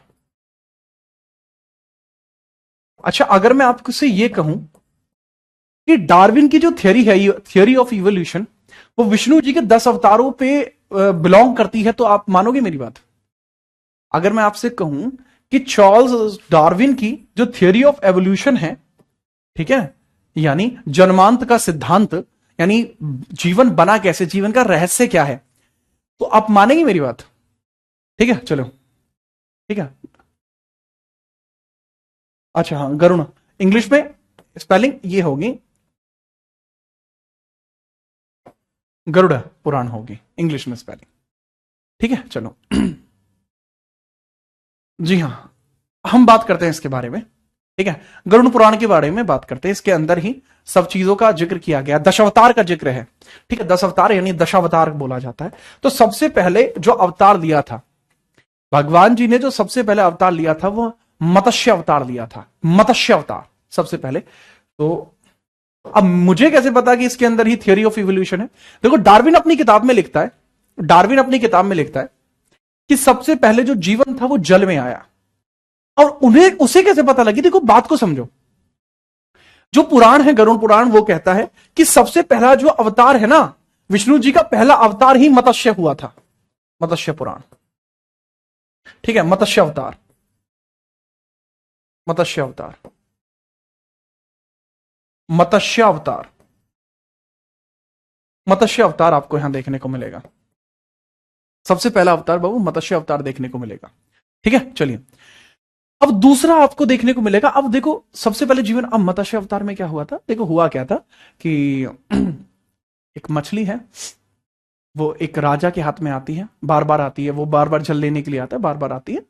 अच्छा, अगर मैं आपसे यह कहूं कि डार्विन की जो थियरी है, थियरी ऑफ इवोल्यूशन, वो विष्णु जी के 10 अवतारों पे बिलोंग करती है, तो आप मानोगे मेरी बात? अगर मैं आपसे कहूं कि चार्ल्स डार्विन की जो थियरी ऑफ एवोल्यूशन है, ठीक है, यानी जन्मांत का सिद्धांत, यानी जीवन बना कैसे, जीवन का रहस्य क्या है, तो आप मानेंगे मेरी बात? ठीक है, चलो, ठीक है। अच्छा, हाँ, गरुड़ इंग्लिश में स्पेलिंग ये होगी, गरुड़ पुराण होगी इंग्लिश में स्पेलिंग। ठीक है, चलो। जी हाँ, हम बात करते हैं इसके बारे में। ठीक है, गरुड़ पुराण के बारे में बात करते हैं। इसके अंदर ही सब चीजों का जिक्र किया गया। दशावतार का जिक्र है। ठीक है, 10 अवतार यानी दशावतार बोला जाता है। तो सबसे पहले जो अवतार लिया था भगवान जी ने, जो सबसे पहले अवतार लिया था वो मत्स्य अवतार लिया था। मत्स्य अवतार सबसे पहले। तो अब मुझे कैसे पता कि इसके अंदर ही थियरी ऑफ इवोल्यूशन है? देखो, डार्विन अपनी किताब में लिखता है कि सबसे पहले जो जीवन था वो जल में आया। और उन्हें उसे कैसे पता लगी? देखो, बात को समझो। जो पुराण है, गरुड़ पुराण, वो कहता है कि सबसे पहला जो अवतार है ना, विष्णु जी का पहला अवतार ही मत्स्य हुआ था, मत्स्य पुराण, ठीक है, मत्स्य अवतार, मत्स्य अवतार, मत्स्य अवतार, मत्स्य अवतार आपको यहां देखने को मिलेगा। सबसे पहला अवतार बाबू मत्स्य अवतार देखने को मिलेगा, ठीक है। चलिए अब दूसरा आपको देखने को मिलेगा। अब देखो सबसे पहले जीवन, अब मत्स्य अवतार में क्या हुआ था, देखो हुआ क्या था कि एक मछली है, वो एक राजा के हाथ में आती है, बार बार आती है, वो बार बार जल लेने के लिए आता है, बार बार आती है,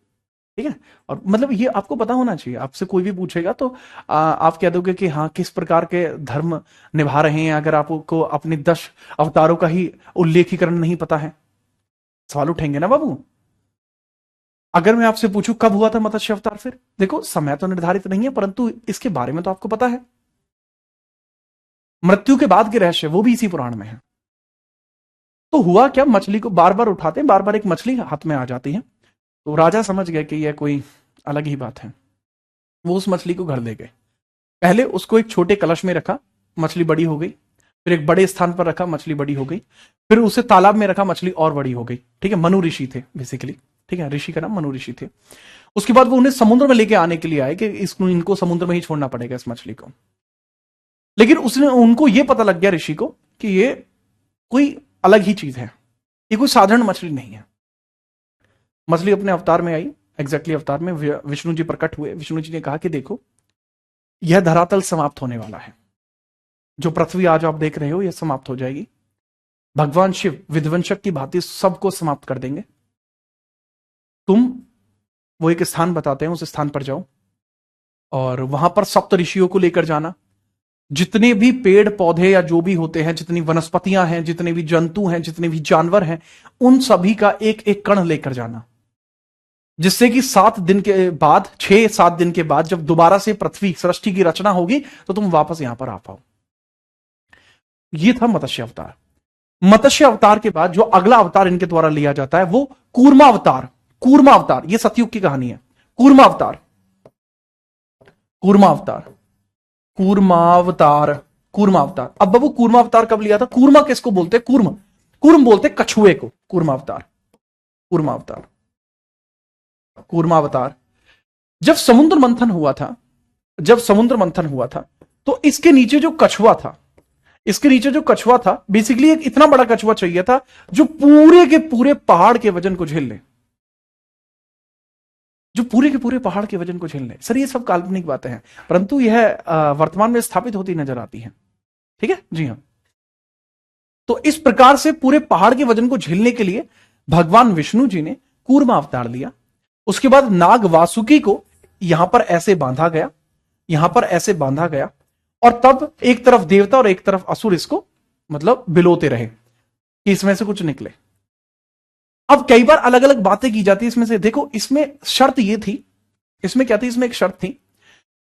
ठीक है। और मतलब ये आपको पता होना चाहिए, आपसे कोई भी पूछेगा तो आप कह दोगे कि हाँ किस प्रकार के धर्म निभा रहे हैं, अगर आपको अपने 10 अवतारों का ही उल्लेखीकरण नहीं पता है, सवाल उठेंगे ना बाबू। अगर मैं आपसे पूछूं कब हुआ था मत्स्य अवतार, फिर देखो समय तो निर्धारित नहीं है, परंतु इसके बारे में तो आपको पता है। मृत्यु के बाद के रहस्य वो भी इसी पुराण में है। तो हुआ क्या, मछली को बार बार उठाते हैं, बार बार एक मछली हाथ में आ जाती है, तो राजा समझ गए कि यह कोई अलग ही बात है। वो उस मछली को घर ले गए। पहले उसको एक छोटे कलश में रखा, मछली बड़ी हो गई, फिर एक बड़े स्थान पर रखा, मछली बड़ी हो गई, फिर उसे तालाब में रखा, मछली और बड़ी हो गई, ठीक है। मनु ऋषि थे बेसिकली, ठीक है, ऋषि का नाम मनु ऋषि थे। उसके बाद वो उन्हें समुद्र में लेके आने के लिए आए कि इनको समुद्र में ही छोड़ना पड़ेगा इस मछली को। लेकिन उसने उनको ये पता लग गया ऋषि को कि ये कोई अलग ही चीज है, ये कोई साधारण मछली नहीं है। मछली अपने अवतार में आई, एग्जैक्टली अवतार में विष्णु जी प्रकट हुए। विष्णु जी ने कहा कि देखो यह धरातल समाप्त होने वाला है, जो पृथ्वी आज आप देख रहे हो यह समाप्त हो जाएगी। भगवान शिव विध्वंसक की भांति सबको समाप्त कर देंगे। तुम वो एक स्थान बताते हैं, उस स्थान पर जाओ और वहां पर सप्त ऋषियों को लेकर जाना। जितने भी पेड़ पौधे या जो भी होते हैं, जितनी वनस्पतियां हैं, जितने भी जंतु हैं, जितने भी जानवर हैं, उन सभी का एक एक कण लेकर जाना, जिससे कि 7 दिन के बाद, 6-7 दिन के बाद जब दोबारा से पृथ्वी सृष्टि की रचना होगी तो तुम वापस यहां पर आ पाओ। यह था मत्स्य अवतार। मत्स्य अवतार के बाद जो अगला अवतार इनके द्वारा लिया जाता है वो कूर्मा अवतार। कूर्मा अवतार यह सतयुग की कहानी है। कूर्मा अवतार, कूर्मा अवतार, कूर्मावतार, कूर्मावतार। अब बाबू कूर्मावतार कब लिया था? कूर्मा किसको बोलते हैं? कूर्म, कूर्म बोलते कछुए को। कूर्मावतार, कूर्मावतार, कूर्मावतार। जब समुद्र मंथन हुआ था, जब समुद्र मंथन हुआ था तो इसके नीचे जो कछुआ था, इसके नीचे जो कछुआ था, बेसिकली एक इतना बड़ा कछुआ चाहिए था जो पूरे के पूरे पहाड़ के वजन को झेल ले, जो पूरे के पूरे पहाड़ के वजन को झेल ले। सर ये सब काल्पनिक बातें हैं, परंतु यह वर्तमान में स्थापित होती नजर आती है, ठीक है जी हां। तो इस प्रकार से पूरे पहाड़ के वजन को झेलने के लिए भगवान विष्णु जी ने कूर्मा अवतार लिया। उसके बाद नाग वासुकी को यहां पर ऐसे बांधा गया, यहां पर ऐसे बांधा गया, और तब एक तरफ देवता और एक तरफ असुर इसको मतलब बिलोते रहे कि इसमें से कुछ निकले। अब कई बार अलग अलग बातें की जाती है इसमें से। देखो इसमें शर्त ये थी, इसमें क्या थी, इसमें एक शर्त थी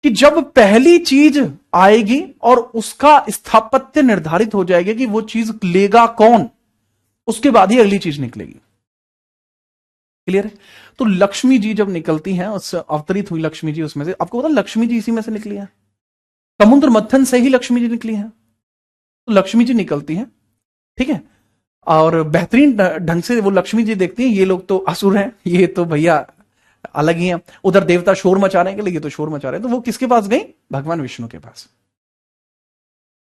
कि जब पहली चीज आएगी और उसका स्थापत्य निर्धारित हो जाएगा कि वो चीज लेगा कौन, उसके बाद ही अगली चीज निकलेगी। क्लियर है? तो लक्ष्मी जी जब निकलती हैं, उस अवतरित हुई लक्ष्मी जी उसमें से, आपको पता लक्ष्मी जी इसी में से निकली है, समुद्र मंथन से ही लक्ष्मी जी निकली है। तो लक्ष्मी जी निकलती हैं, ठीक है, और बेहतरीन ढंग से वो लक्ष्मी जी देखती हैं ये लोग तो असुर हैं, ये तो भैया अलग ही हैं, उधर देवता शोर मचा रहे हैं, ये तो शोर मचा रहे हैं। तो वो किसके पास गई? भगवान विष्णु के पास।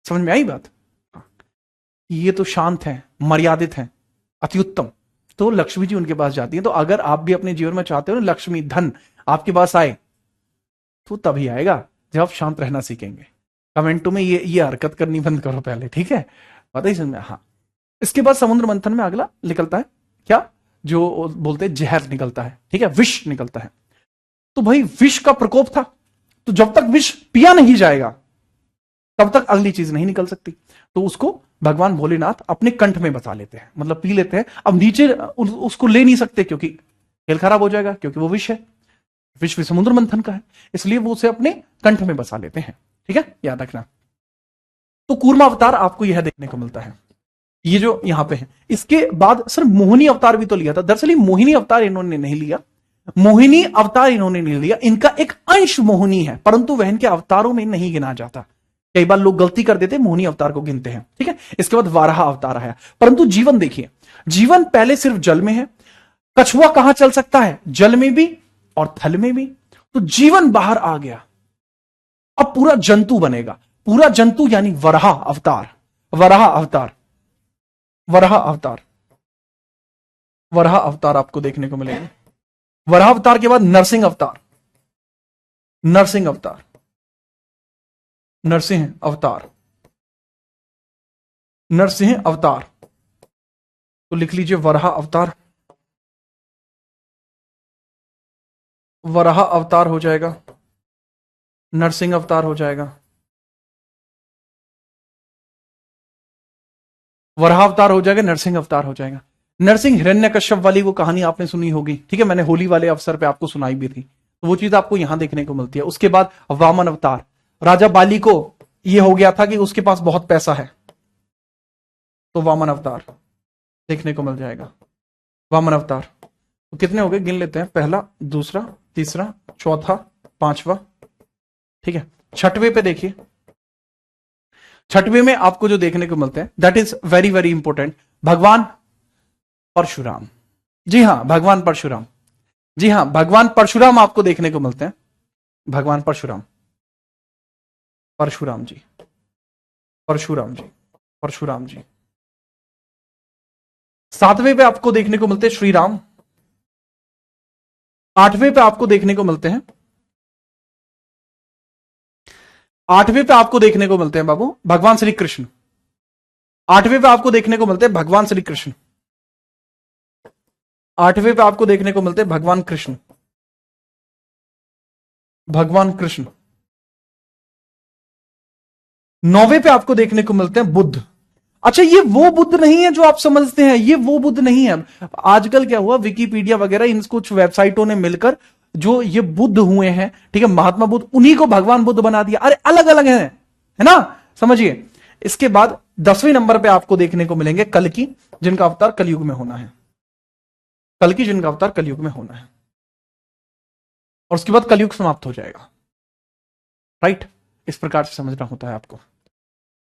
समझ में आई बात? ये तो शांत है, मर्यादित है, अति उत्तम। तो लक्ष्मी जी उनके पास जाती है। तो अगर आप भी अपने जीवन में चाहते हो ना लक्ष्मी धन आपके पास आए, तो तभी आएगा जब आप शांत रहना सीखेंगे। कमेंटों में ये हरकत करनी बंद करो पहले, ठीक है? पता ही समझ में? हाँ। इसके बाद समुद्र मंथन में अगला निकलता है क्या, जो बोलते हैं जहर निकलता है, ठीक है, विष निकलता है। तो भाई विष का प्रकोप था, तो जब तक विष पिया नहीं जाएगा तब तक अगली चीज नहीं निकल सकती। तो उसको भगवान भोलेनाथ अपने कंठ में बसा लेते हैं, मतलब पी लेते हैं। अब नीचे उसको ले नहीं सकते क्योंकि खेल खराब हो जाएगा, क्योंकि वो विष है, विष समुद्र मंथन का है, इसलिए वो उसे अपने कंठ में बसा लेते हैं, ठीक है, याद रखना। तो कूर्मा अवतार आपको यह देखने को मिलता है, ये जो यहां पे है। इसके बाद सर मोहिनी अवतार भी तो लिया था। दरअसल मोहिनी अवतार इन्होंने नहीं लिया, मोहिनी अवतार इन्होंने नहीं लिया, इनका एक अंश मोहिनी है, परंतु वह इनके अवतारों में नहीं गिना जाता। कई बार लोग गलती कर देते, मोहिनी अवतार को गिनते हैं, ठीक है। इसके बाद वाराह अवतार आया। परंतु जीवन देखिए, जीवन पहले सिर्फ जल में है। कछुआ कहां चल सकता है? जल में भी और थल में भी। तो जीवन बाहर आ गया, अब पूरा जंतु बनेगा। पूरा जंतु यानी वराह अवतार, वराह अवतार, वराह अवतार, वराह अवतार आपको देखने को मिलेगा। वराह अवतार के बाद नरसिंह अवतार, नरसिंह अवतार, नरसिंह अवतार, नरसिंह अवतार। तो लिख लीजिए वराह अवतार, वराह अवतार हो जाएगा, नरसिंह अवतार हो जाएगा, वराह अवतार हो जाएगा, नरसिंह अवतार हो जाएगा। नरसिंह हिरण्यकश्यप वाली वो कहानी आपने सुनी होगी, ठीक है, मैंने होली वाले अवसर पे आपको सुनाई भी थी, तो वो चीज आपको यहां देखने को मिलती है। उसके बाद वामन अवतार, राजा बाली को ये हो गया था कि उसके पास बहुत पैसा है, तो वामन अवतार देखने को मिल जाएगा, वामन अवतार। तो कितने हो गए, गिन लेते हैं, पहला, दूसरा, तीसरा, चौथा, पांचवा, ठीक है। छठवें पे देखिए, छठवें में आपको जो देखने को मिलते हैं, that is very very important, भगवान परशुराम। जी हां, भगवान परशुराम, जी हां, भगवान परशुराम आपको देखने को मिलते हैं, भगवान परशुराम, परशुराम जी, परशुराम जी, परशुराम जी। सातवें पे आपको देखने को मिलते हैं श्री राम। आठवें पे आपको देखने को मिलते हैं, आठवें पे आपको देखने को मिलते हैं बाबू भगवान श्री कृष्ण। आठवें पे आपको देखने को मिलते हैं भगवान श्री कृष्ण। आठवें पे आपको देखने को मिलते हैं भगवान कृष्ण, भगवान कृष्ण। नौवें पे आपको देखने को मिलते हैं बुद्ध। अच्छा, ये वो बुद्ध नहीं है जो आप समझते हैं, ये वो बुद्ध नहीं है। आजकल क्या हुआ, विकिपीडिया वगैरह इन कुछ वेबसाइटों ने मिलकर जो ये बुद्ध हुए हैं, ठीक है, महात्मा बुद्ध, उन्हीं को भगवान बुद्ध बना दिया। अरे अलग अलग है ना, समझिए। इसके बाद 10वें नंबर पे आपको देखने को मिलेंगे कल्कि, जिनका अवतार कलयुग में होना है, कल्कि जिनका अवतार कलयुग में होना है, और उसके बाद कलयुग समाप्त हो जाएगा, राइट। इस प्रकार से समझना होता है आपको।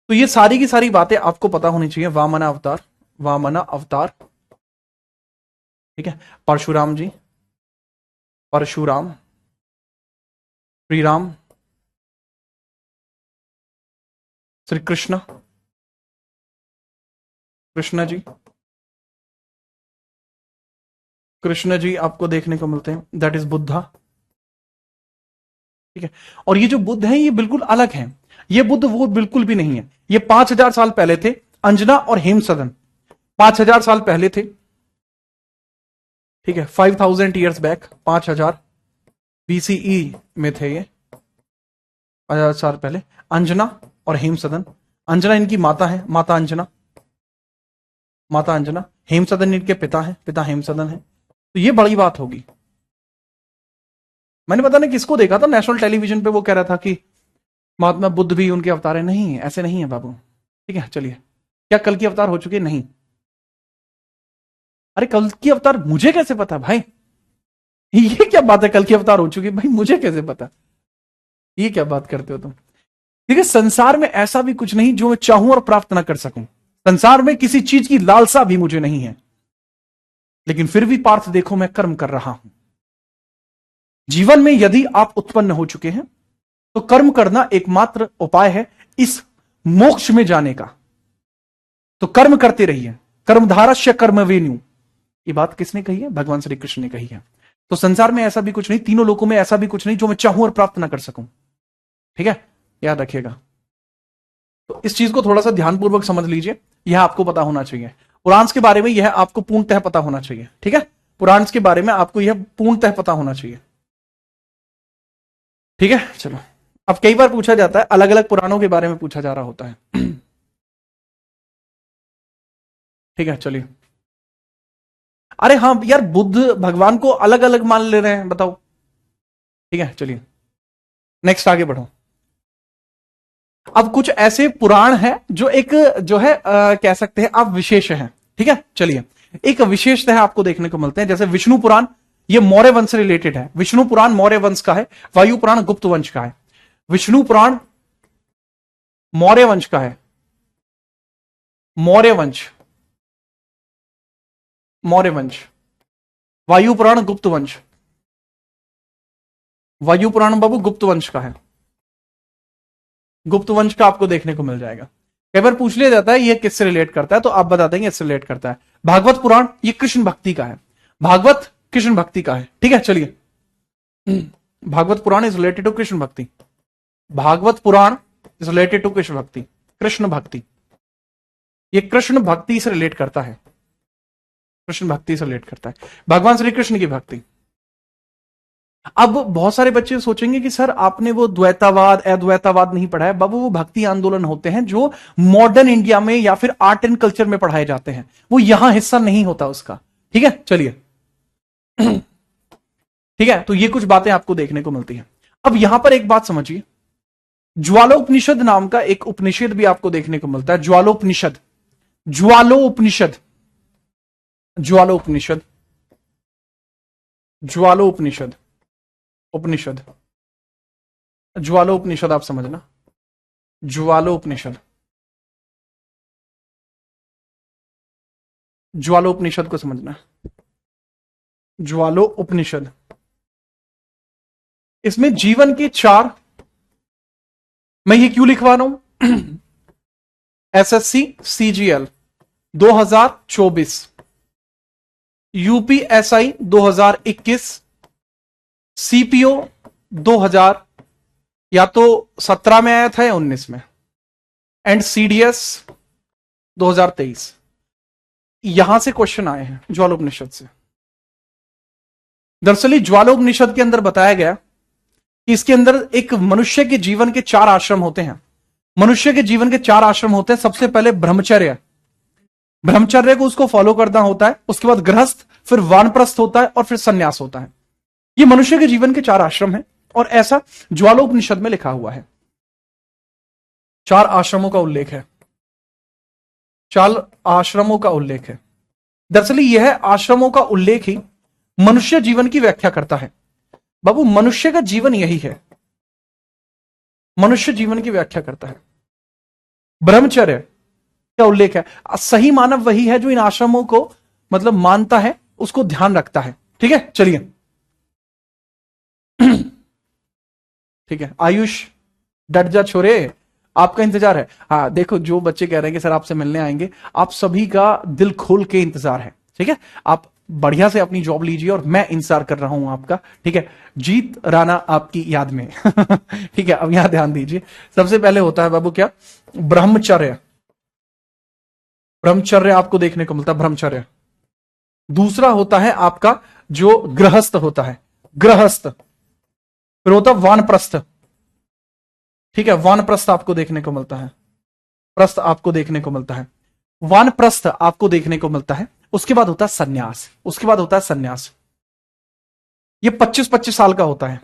तो ये सारी की सारी बातें आपको पता होनी चाहिए। वामना अवतार, वामना अवतार, ठीक है, परशुराम जी, परशुराम, श्री राम, श्री कृष्ण, कृष्ण जी, कृष्ण जी आपको देखने को मिलते हैं, दैट इज बुद्धा, ठीक है। और ये जो बुद्ध हैं ये बिल्कुल अलग हैं, ये बुद्ध वो बिल्कुल भी नहीं है। ये 5000 साल पहले थे, अंजना और हेमसदन 5000 साल पहले थे, ठीक है, 5000 ईयर्स बैक, 5000 BCE में थे ये, 5000 साल पहले। अंजना और हेमसदन, अंजना इनकी माता है, माता अंजना, माता अंजना, हेमसदन इनके पिता हैं, पिता हेमसदन है। तो ये बड़ी बात होगी। मैंने पता नहीं किसको देखा था नेशनल टेलीविजन पे, वो कह रहा था कि महात्मा बुद्ध भी उनके अवतार है। नहीं, ऐसे नहीं है बाबू, ठीक है। चलिए, क्या कल की अवतार हो चुके? नहीं। अरे कल की अवतार मुझे कैसे पता भाई? ये क्या बात है, कल की अवतार हो चुकी भाई, मुझे कैसे पता? ये क्या बात करते हो तुम? देखिए, संसार में ऐसा भी कुछ नहीं जो मैं चाहूं और प्राप्त ना कर सकूं। संसार में किसी चीज की लालसा भी मुझे नहीं है, लेकिन फिर भी पार्थ देखो मैं कर्म कर रहा हूं। जीवन में यदि आप उत्पन्न हो चुके हैं तो कर्म करना एकमात्र उपाय है इस मोक्ष में जाने का। तो कर्म करते रहिए, कर्मधारस्य कर्मवेन्यू। ये बात किसने कही है? भगवान श्री कृष्ण ने कही है। तो संसार में ऐसा भी कुछ नहीं, तीनों लोकों में ऐसा भी कुछ नहीं जो मैं चाहूं और प्राप्त ना कर सकूं, ठीक है, याद रखिएगा। तो इस चीज को थोड़ा सा ध्यानपूर्वक समझ लीजिए, यह आपको पता होना चाहिए। पुराण के बारे में यह आपको पूर्णतः पता होना चाहिए, ठीक है, पुराण के बारे में आपको यह पूर्णतः पता होना चाहिए, ठीक है। चलो, अब कई बार पूछा जाता है, अलग अलग पुराणों के बारे में पूछा जा रहा होता है, ठीक है। चलिए, अरे हाँ यार, बुद्ध भगवान को अलग अलग मान ले रहे हैं, बताओ, ठीक है। चलिए नेक्स्ट आगे बढ़ो। अब कुछ ऐसे पुराण हैं जो एक जो है कह सकते हैं आप विशेष हैं, ठीक है। चलिए, एक विशेषतः आपको देखने को मिलते हैं, जैसे विष्णु पुराण, ये मौर्य वंश से रिलेटेड है। विष्णु पुराण मौर्य वंश का है, वायु पुराण गुप्त वंश का है। विष्णु पुराण मौर्य वंश का है, मौर्य वंश, मौर्य वंश। वायु पुराण गुप्त वंश, वायु पुराण बाबू गुप्त वंश का है, गुप्त वंश का आपको देखने को मिल जाएगा। कई बार पूछ लिया जाता है ये किससे रिलेट करता है, तो आप बता देंगे इससे रिलेट करता है। भागवत पुराण ये कृष्ण भक्ति का है, भागवत कृष्ण भक्ति का है, ठीक है। चलिए, भागवत पुराण इज रिलेटेड टू कृष्ण भक्ति, भागवत पुराण इज रिलेटेड टू कृष्ण भक्ति, कृष्ण भक्ति, ये कृष्ण भक्ति से रिलेट करता है, कृष्ण भक्ति से रिलेट करता है, भगवान श्री कृष्ण की भक्ति। अब बहुत सारे बच्चे सोचेंगे कि सर आपने वो द्वैतावाद अद्वैतावाद नहीं पढ़ा है। बाबू वो भक्ति आंदोलन होते हैं जो मॉडर्न इंडिया में या फिर आर्ट एंड कल्चर में पढ़ाए जाते हैं, वो यहां हिस्सा नहीं होता उसका, ठीक है। चलिए, ठीक है, तो ये कुछ बातें आपको देखने को मिलती हैं। अब यहां पर एक बात समझिए, ज्वालोपनिषद नाम का एक उपनिषद भी आपको देखने को मिलता है, ज्वालोपनिषद, ज्वालोपनिषद, ज्वालोपनिषद, ज्वालोपनिषद, उपनिषद, ज्वालोपनिषद आप समझना, ज्वालोपनिषद, ज्वालोपनिषद को समझना, ज्वालोपनिषद। इसमें जीवन के 4, मैं ये क्यों लिखवा रहा हूं, एसएससी सीजीएल 2024, यूपीएसआई 2021, सीपीओ 2000 या तो 17 में आया था या 19 में, एंड सीडीएस 2023, यहां से क्वेश्चन आए हैं ज्वालोपनिषद से। दरअसल ज्वालोपनिषद के अंदर बताया गया कि इसके अंदर एक मनुष्य के जीवन के 4 आश्रम होते हैं, मनुष्य के जीवन के 4 आश्रम होते हैं। सबसे पहले ब्रह्मचर्य, ब्रह्मचर्य को उसको फॉलो करना होता है, उसके बाद गृहस्थ, फिर वानप्रस्थ होता है और फिर सन्यास होता है। ये मनुष्य के जीवन के 4 आश्रम हैं और ऐसा ज्वालोपनिषद में लिखा हुआ है। 4 आश्रमों का उल्लेख है, 4 आश्रमों का उल्लेख है। दरअसल यह आश्रमों का उल्लेख ही मनुष्य जीवन की व्याख्या करता है। बाबू मनुष्य का जीवन यही है, मनुष्य जीवन की व्याख्या करता है। ब्रह्मचर्य का उल्लेख है, सही मानव वही है जो इन आश्रमों को मतलब मानता है, उसको ध्यान रखता है, ठीक है। चलिए, ठीक है, आयुष डट जा छोरे, आपका इंतजार है। हाँ देखो, जो बच्चे कह रहे हैं कि सर आपसे मिलने आएंगे, आप सभी का दिल खोल के इंतजार है, ठीक है। आप बढ़िया से अपनी जॉब लीजिए और मैं इंतजार कर रहा हूं आपका, ठीक है। जीत राणा आपकी याद में ठीक है। अब यहां ध्यान दीजिए, सबसे पहले होता है बाबू क्या, ब्रह्मचर्य, ब्रह्मचर्य आपको देखने को मिलता है, ब्रह्मचर्य। दूसरा होता है आपका जो गृहस्थ होता है, गृहस्थ। फिर होता है वानप्रस्थ, ठीक है, वानप्रस्थ आपको देखने को मिलता है, प्रस्थ आपको देखने को मिलता है, वानप्रस्थ आपको देखने को मिलता है। उसके बाद होता है सन्यास, उसके बाद होता है सन्यास। ये 25-25 साल का होता है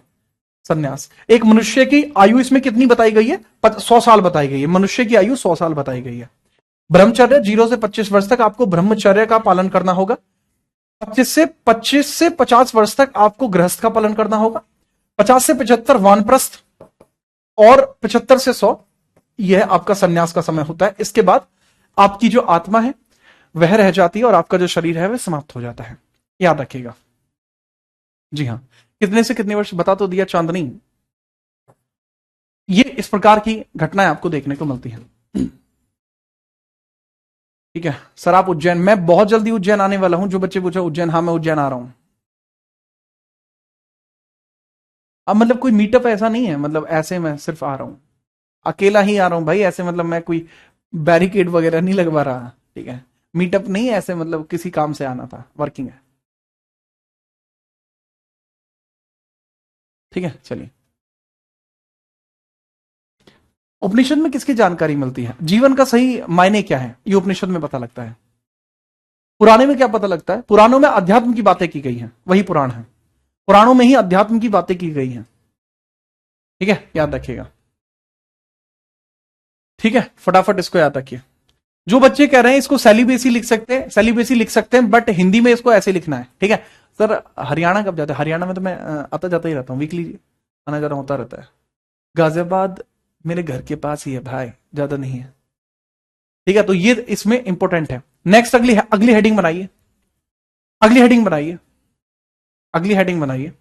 सन्यास। एक मनुष्य की आयु इसमें कितनी बताई गई है, 100 साल बताई गई है, मनुष्य की आयु 100 साल बताई गई है। ब्रह्मचर्य 0 से 25 वर्ष तक आपको ब्रह्मचर्य का पालन करना होगा। 25 से 50 वर्ष तक आपको गृहस्थ का पालन करना होगा। 50 से 75 वानप्रस्थ और 75 से 100 यह आपका सन्यास का समय होता है। इसके बाद आपकी जो आत्मा है वह रह जाती है और आपका जो शरीर है वह समाप्त हो जाता है, याद रखिएगा। जी हां, कितने से कितने वर्ष बता तो दिया चांदनी। ये इस प्रकार की घटनाएं आपको देखने को मिलती हैं, ठीक है। सर आप उज्जैन, मैं बहुत जल्दी उज्जैन आने वाला हूं। जो बच्चे पूछे उज्जैन, हाँ मैं उज्जैन आ रहा हूं। अब मतलब कोई मीटअप ऐसा नहीं है, मतलब ऐसे मैं सिर्फ आ रहा हूं, अकेला ही आ रहा हूं भाई, ऐसे मतलब मैं कोई बैरिकेड वगैरह नहीं लगवा रहा, ठीक है। मीटअप नहीं है ऐसे, मतलब किसी काम से आना था, वर्किंग है, ठीक है। चलिए, उपनिषद में किसकी जानकारी मिलती है, जीवन का सही मायने क्या है, ये उपनिषद में पता लगता है। पुराने में क्या पता लगता है, पुराणों में अध्यात्म की बातें की गई हैं, वही पुराण है, पुराणों में ही अध्यात्म की बातें की गई हैं, ठीक है, याद रखिएगा, ठीक है। फटाफट इसको याद रखिए। जो बच्चे कह रहे हैं इसको सेलिबेसी लिख सकते हैं, सेलिबेसी लिख सकते हैं, बट हिंदी में इसको ऐसे लिखना है, ठीक है। सर हरियाणा कब जाते हैं, हरियाणा में तो मैं आता जाता ही रहता हूँ, वीकली आना जाना होता रहता है। गाजियाबाद मेरे घर के पास ही है भाई, ज्यादा नहीं है। ठीक है, तो ये इसमें इंपॉर्टेंट है। नेक्स्ट अगली अगली हेडिंग बनाइए, अगली हेडिंग बनाइए, अगली हेडिंग बनाइए।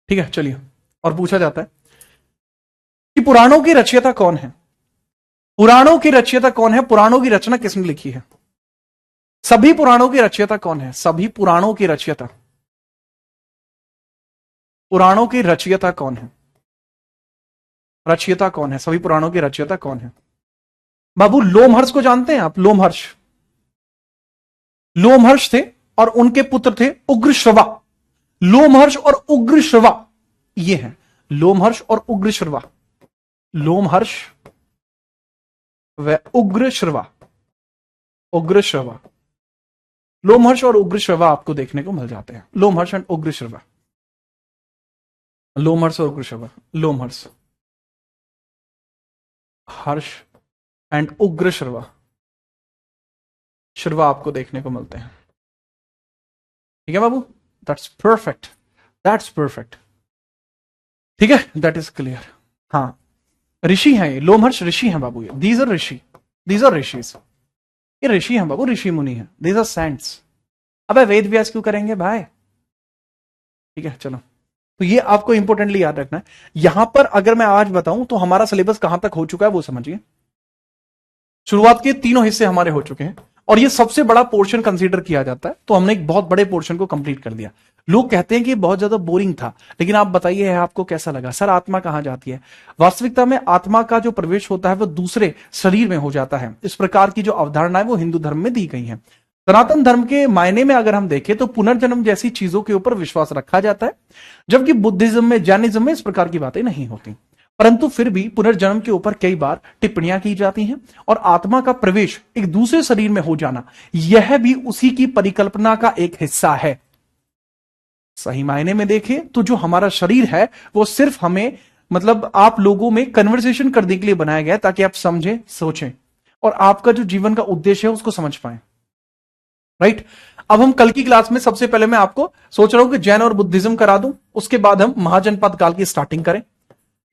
ठीक है, चलिए। और पूछा जाता है कि पुराणों की रचयिता कौन है? पुराणों की रचयिता कौन है? पुराणों की रचना किसने लिखी है? सभी पुराणों की रचयिता कौन है? सभी पुराणों की रचयिता, पुराणों की रचयिता कौन है? रचयिता कौन है? सभी पुराणों की रचयिता कौन है? बाबू लोमहर्ष को जानते हैं आप? लोमहर्ष, लोमहर्ष थे और उनके पुत्र थे उग्रश्रवा। लोमहर्ष और उग्रश्रवा ये हैं, लोमहर्ष और उग्रश्रवा, लोमहर्ष व उग्रश्रवा, उग्रश्रवा, लोमहर्ष और उग्रश्रवा आपको देखने को मिल जाते हैं। लोमहर्ष एंड उग्रश्रवा, लोमहर्ष और उग्रश्रवा, लोमहर्ष, हर्ष एंड उग्रश्रवा, श्रवा आपको देखने को मिलते हैं। ठीक है बाबू, दैट्स परफेक्ट, दैट्स परफेक्ट। ठीक है, दैट इज क्लियर। हाँ, ऋषि हैं ये, लोमहर्ष ऋषि हैं बाबू, ये these are rishi, these are rishis, ये ऋषि हैं बाबू, ऋषि मुनि हैं, दीज आर सेंट्स। अबे वेद व्यास क्यों करेंगे भाई? ठीक है, चलो, तो ये आपको इंपोर्टेंटली याद रखना है। यहां पर अगर मैं आज बताऊं तो हमारा सिलेबस कहां तक हो चुका है वो समझिए। शुरुआत के तीनों हिस्से हमारे हो चुके हैं और ये सबसे बड़ा पोर्शन कंसीडर किया जाता है, तो हमने एक बहुत बड़े पोर्शन को कंप्लीट कर दिया। लोग कहते हैं कि बहुत ज्यादा बोरिंग था, लेकिन आप बताइए आपको कैसा लगा? सर आत्मा कहां जाती है? वास्तविकता में आत्मा का जो प्रवेश होता है वो दूसरे शरीर में हो जाता है। इस प्रकार की जो अवधारणा है वो हिंदू धर्म में दी गई है। सनातन धर्म के मायने में अगर हम देखें तो पुनर्जन्म जैसी चीजों के ऊपर विश्वास रखा जाता है, जबकि बुद्धिज्म में, जैनिज्म में इस प्रकार की बातें नहीं होती। परंतु फिर भी पुनर्जन्म के ऊपर कई बार टिप्पणियां की जाती हैं और आत्मा का प्रवेश एक दूसरे शरीर में हो जाना, यह भी उसी की परिकल्पना का एक हिस्सा है। सही मायने में देखें तो जो हमारा शरीर है वो सिर्फ हमें, मतलब आप लोगों में कन्वर्सेशन करने के लिए बनाया गया है, ताकि आप समझें, सोचें और आपका जो जीवन का उद्देश्य है उसको समझ पाए। राइट? अब हम कल की क्लास में सबसे पहले मैं आपको सोच रहा हूं कि जैन और बुद्धिज्म करा दूं, उसके बाद हम महाजनपद काल की स्टार्टिंग करें।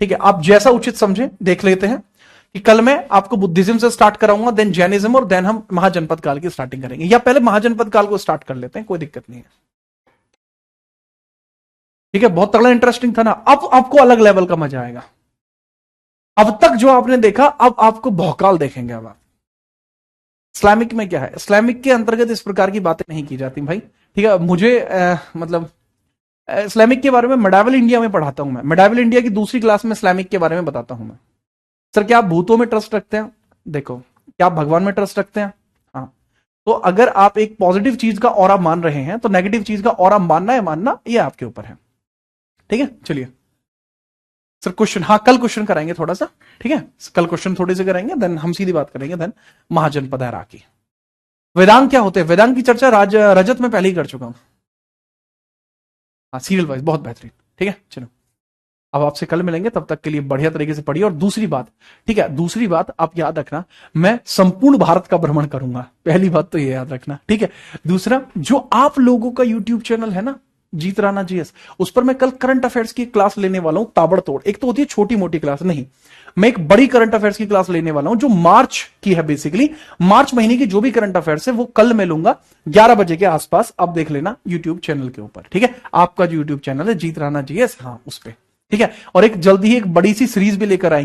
ठीक है, आप जैसा उचित समझें देख लेते हैं कि कल मैं आपको बुद्धिज्म से स्टार्ट कराऊंगा, देन जैनिज्म और देन हम महाजनपद काल की स्टार्टिंग करेंगे, या पहले महाजनपद काल को स्टार्ट कर लेते हैं, कोई दिक्कत नहीं है। ठीक है, बहुत तगड़ा इंटरेस्टिंग था ना? अब आपको अलग लेवल का मजा आएगा। अब तक जो आपने देखा, अब आपको भौकाल देखेंगे। अब आप इस्लामिक में क्या है, इस्लामिक के अंतर्गत इस प्रकार की बातें नहीं की जाती भाई। ठीक है, मुझे मतलब इस्लामिक के बारे में मेडावल इंडिया में पढ़ाता हूं मैं, मेडावल इंडिया की दूसरी क्लास में इस्लामिक के बारे में बताता हूं मैं। सर क्या आप भूतों में ट्रस्ट रखते हैं? देखो, क्या आप भगवान में ट्रस्ट रखते हैं? हाँ, तो अगर आप एक पॉजिटिव चीज का ऑरा मान रहे हैं तो नेगेटिव चीज का ऑरा मानना है मानना, ये आपके ऊपर है। ठीक है, चलिए सर क्वेश्चन, हाँ कल क्वेश्चन कराएंगे थोड़ा सा। ठीक है, कल क्वेश्चन थोड़े से कराएंगे, देन हम सीधी बात करेंगे, देन महाजनपद की। वेदांत क्या होते हैं? वेदांत की चर्चा रजत में पहले ही कर चुका हूं। हाँ, सीरियल वाइज बहुत बेहतरीन। ठीक है, चलो अब आपसे कल मिलेंगे, तब तक के लिए बढ़िया तरीके से पढ़िए। और दूसरी बात, ठीक है, दूसरी बात आप याद रखना, मैं संपूर्ण भारत का भ्रमण करूंगा, पहली बात तो ये याद रखना। ठीक है, दूसरा, जो आप लोगों का यूट्यूब चैनल है ना जीत राणा जीएस, उस पर मैं कल करंट अफेयर्स की क्लास लेने वाला हूं, ताबड़तोड़। एक तो होती है छोटी मोटी क्लास, नहीं, मैं एक बड़ी करंट अफेयर्स की क्लास लेने वाला हूं जो मार्च की है। बेसिकली मार्च महीने की जो भी करंट अफेयर्स है वो कल मैं लूंगा 11 बजे के आसपास। अब देख लेना यूट्यूब चैनल के ऊपर। ठीक है, आपका जो यूट्यूब चैनल है जीत राणा जीएस, हाँ उस पर। ठीक है, और एक जल्दी ही एक बड़ी सी सीरीज भी लेकर आएंगे।